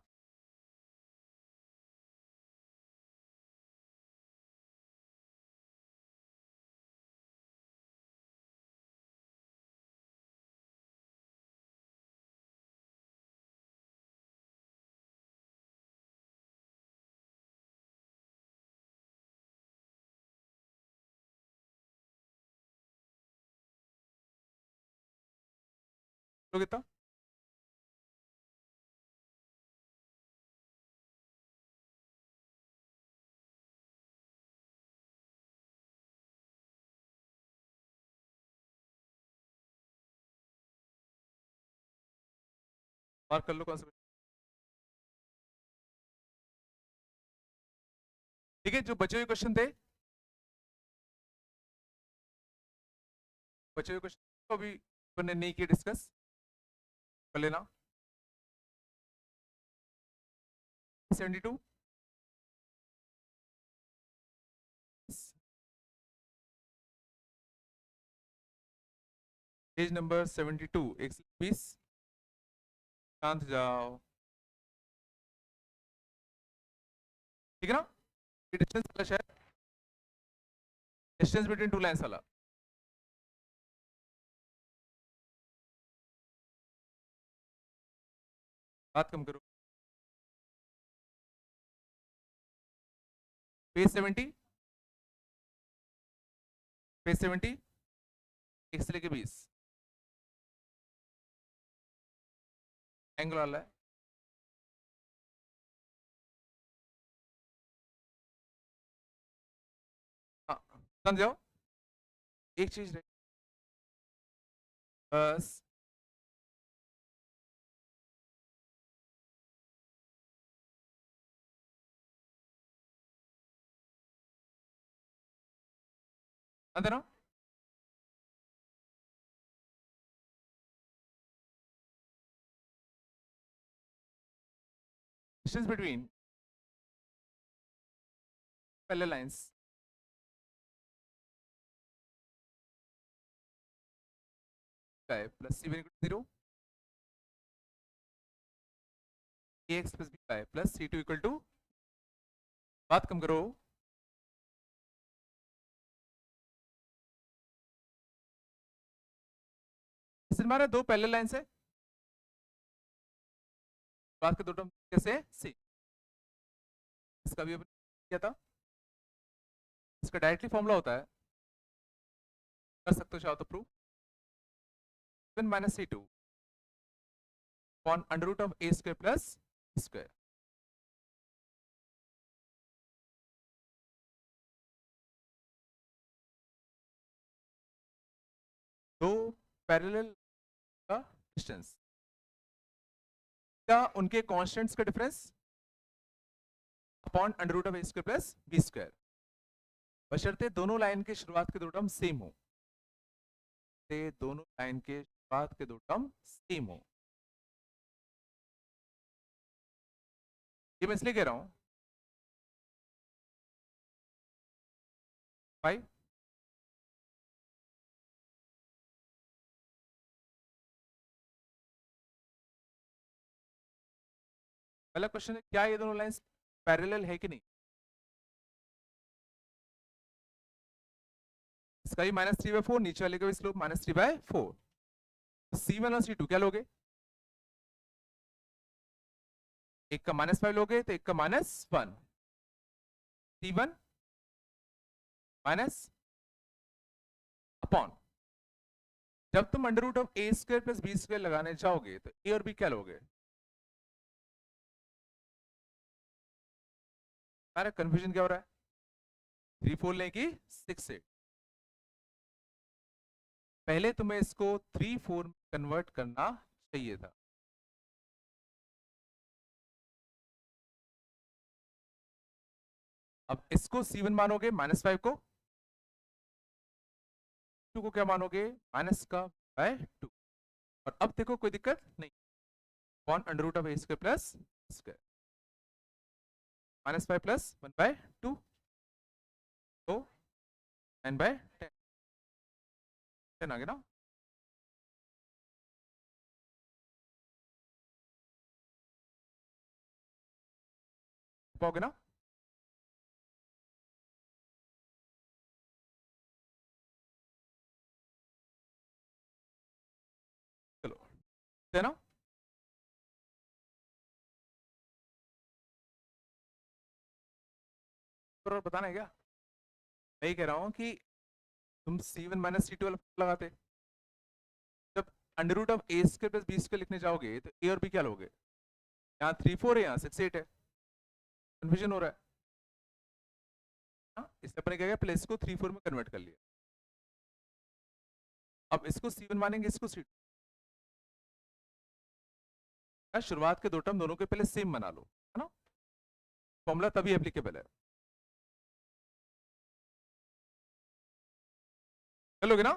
तो कितना, मार्क कर लो कौन सा। ठीक है, जो बचे हुए क्वेश्चन थे, बचे हुए क्वेश्चन को भी अपन ने नहीं किया डिस्कस, कर लेना। 72, पेज नंबर 72, 120, शांत जाओ। ठीक है ना, ये डिस्टेंस वाला शायद डिस्टेंस बिटवीन टू लाइंस वाला। बात कम करो। पेज 70, पेज 70, 1 से लेके 20 एंगल वाला है। हाँ समझ जाओ, एक चीज रहे बस, अंदर ना distance between parallel lines plus c one 0, ax plus b plus c two equal to, बात कम करो। इसमें हमारे दो पैरेलल लाइंस है, बात के दो टर्म कैसे है सी, इसका भी क्या था, इसका डायरेक्टली फॉर्मूला होता है, कर सकते हो चाहो तो prove, minus c two upon under root of a square plus square. दो पैरेलल का डिस्टेंस क्या, उनके कांस्टेंट्स का difference upon under root of a square plus b square, बशर्ते दोनों लाइन के शुरुआत के दो टर्म सेम हो, दोनों लाइन के शुरुआत के दो टर्म सेम हो। ये मैं इसलिए कह रहा हूं 5, पहला क्वेश्चन है क्या ये दोनों लाइंस पैरेलल है कि नहीं, इसका भी -3/4, नीचे वाले का भी स्लोप -3/4, C1 और C2 क्या लोगे, एक का -5 लोगे तो एक का -1, C1 माइनस अपॉन, जब तुम under root of a square plus b square लगाने जाओगे तो ए और बी क्या लोगे, अरे कंफ्यूजन क्या हो रहा है, 3 4 लें कि 6 8, पहले तुम्हें इसको 3 4 में कन्वर्ट करना चाहिए था। अब इसको C1 मानोगे -5 को, 2 को क्या मानोगे माइनस का बाय 2, और अब देखो कोई दिक्कत नहीं, upon under root of a square plus square, -5 plus 1/2 तो 9/10, 10 आ गया ना, पाओगे ना, चलो है ना, और बताना है क्या, मैं ये कह रहा हूं कि तुम C1 माइनस C2 लगाते, जब under root of a square plus b square लिखने जाओगे तो ए और बी क्या लोगे, यहाँ 3 4 है यहाँ 6 8 है, कंफ्यूजन हो रहा है ना? इससे अपने क्या किया, प्लस को 3 4 में कन्वर्ट कर लिया, अब इसको C1 मानेंगे, इसको C2, शुरुआत के दो टर्म दोनों के पहले सेम बना लो, है ना, फॉर्मूला तभी एप्लीकेबल है, चलोगे ना।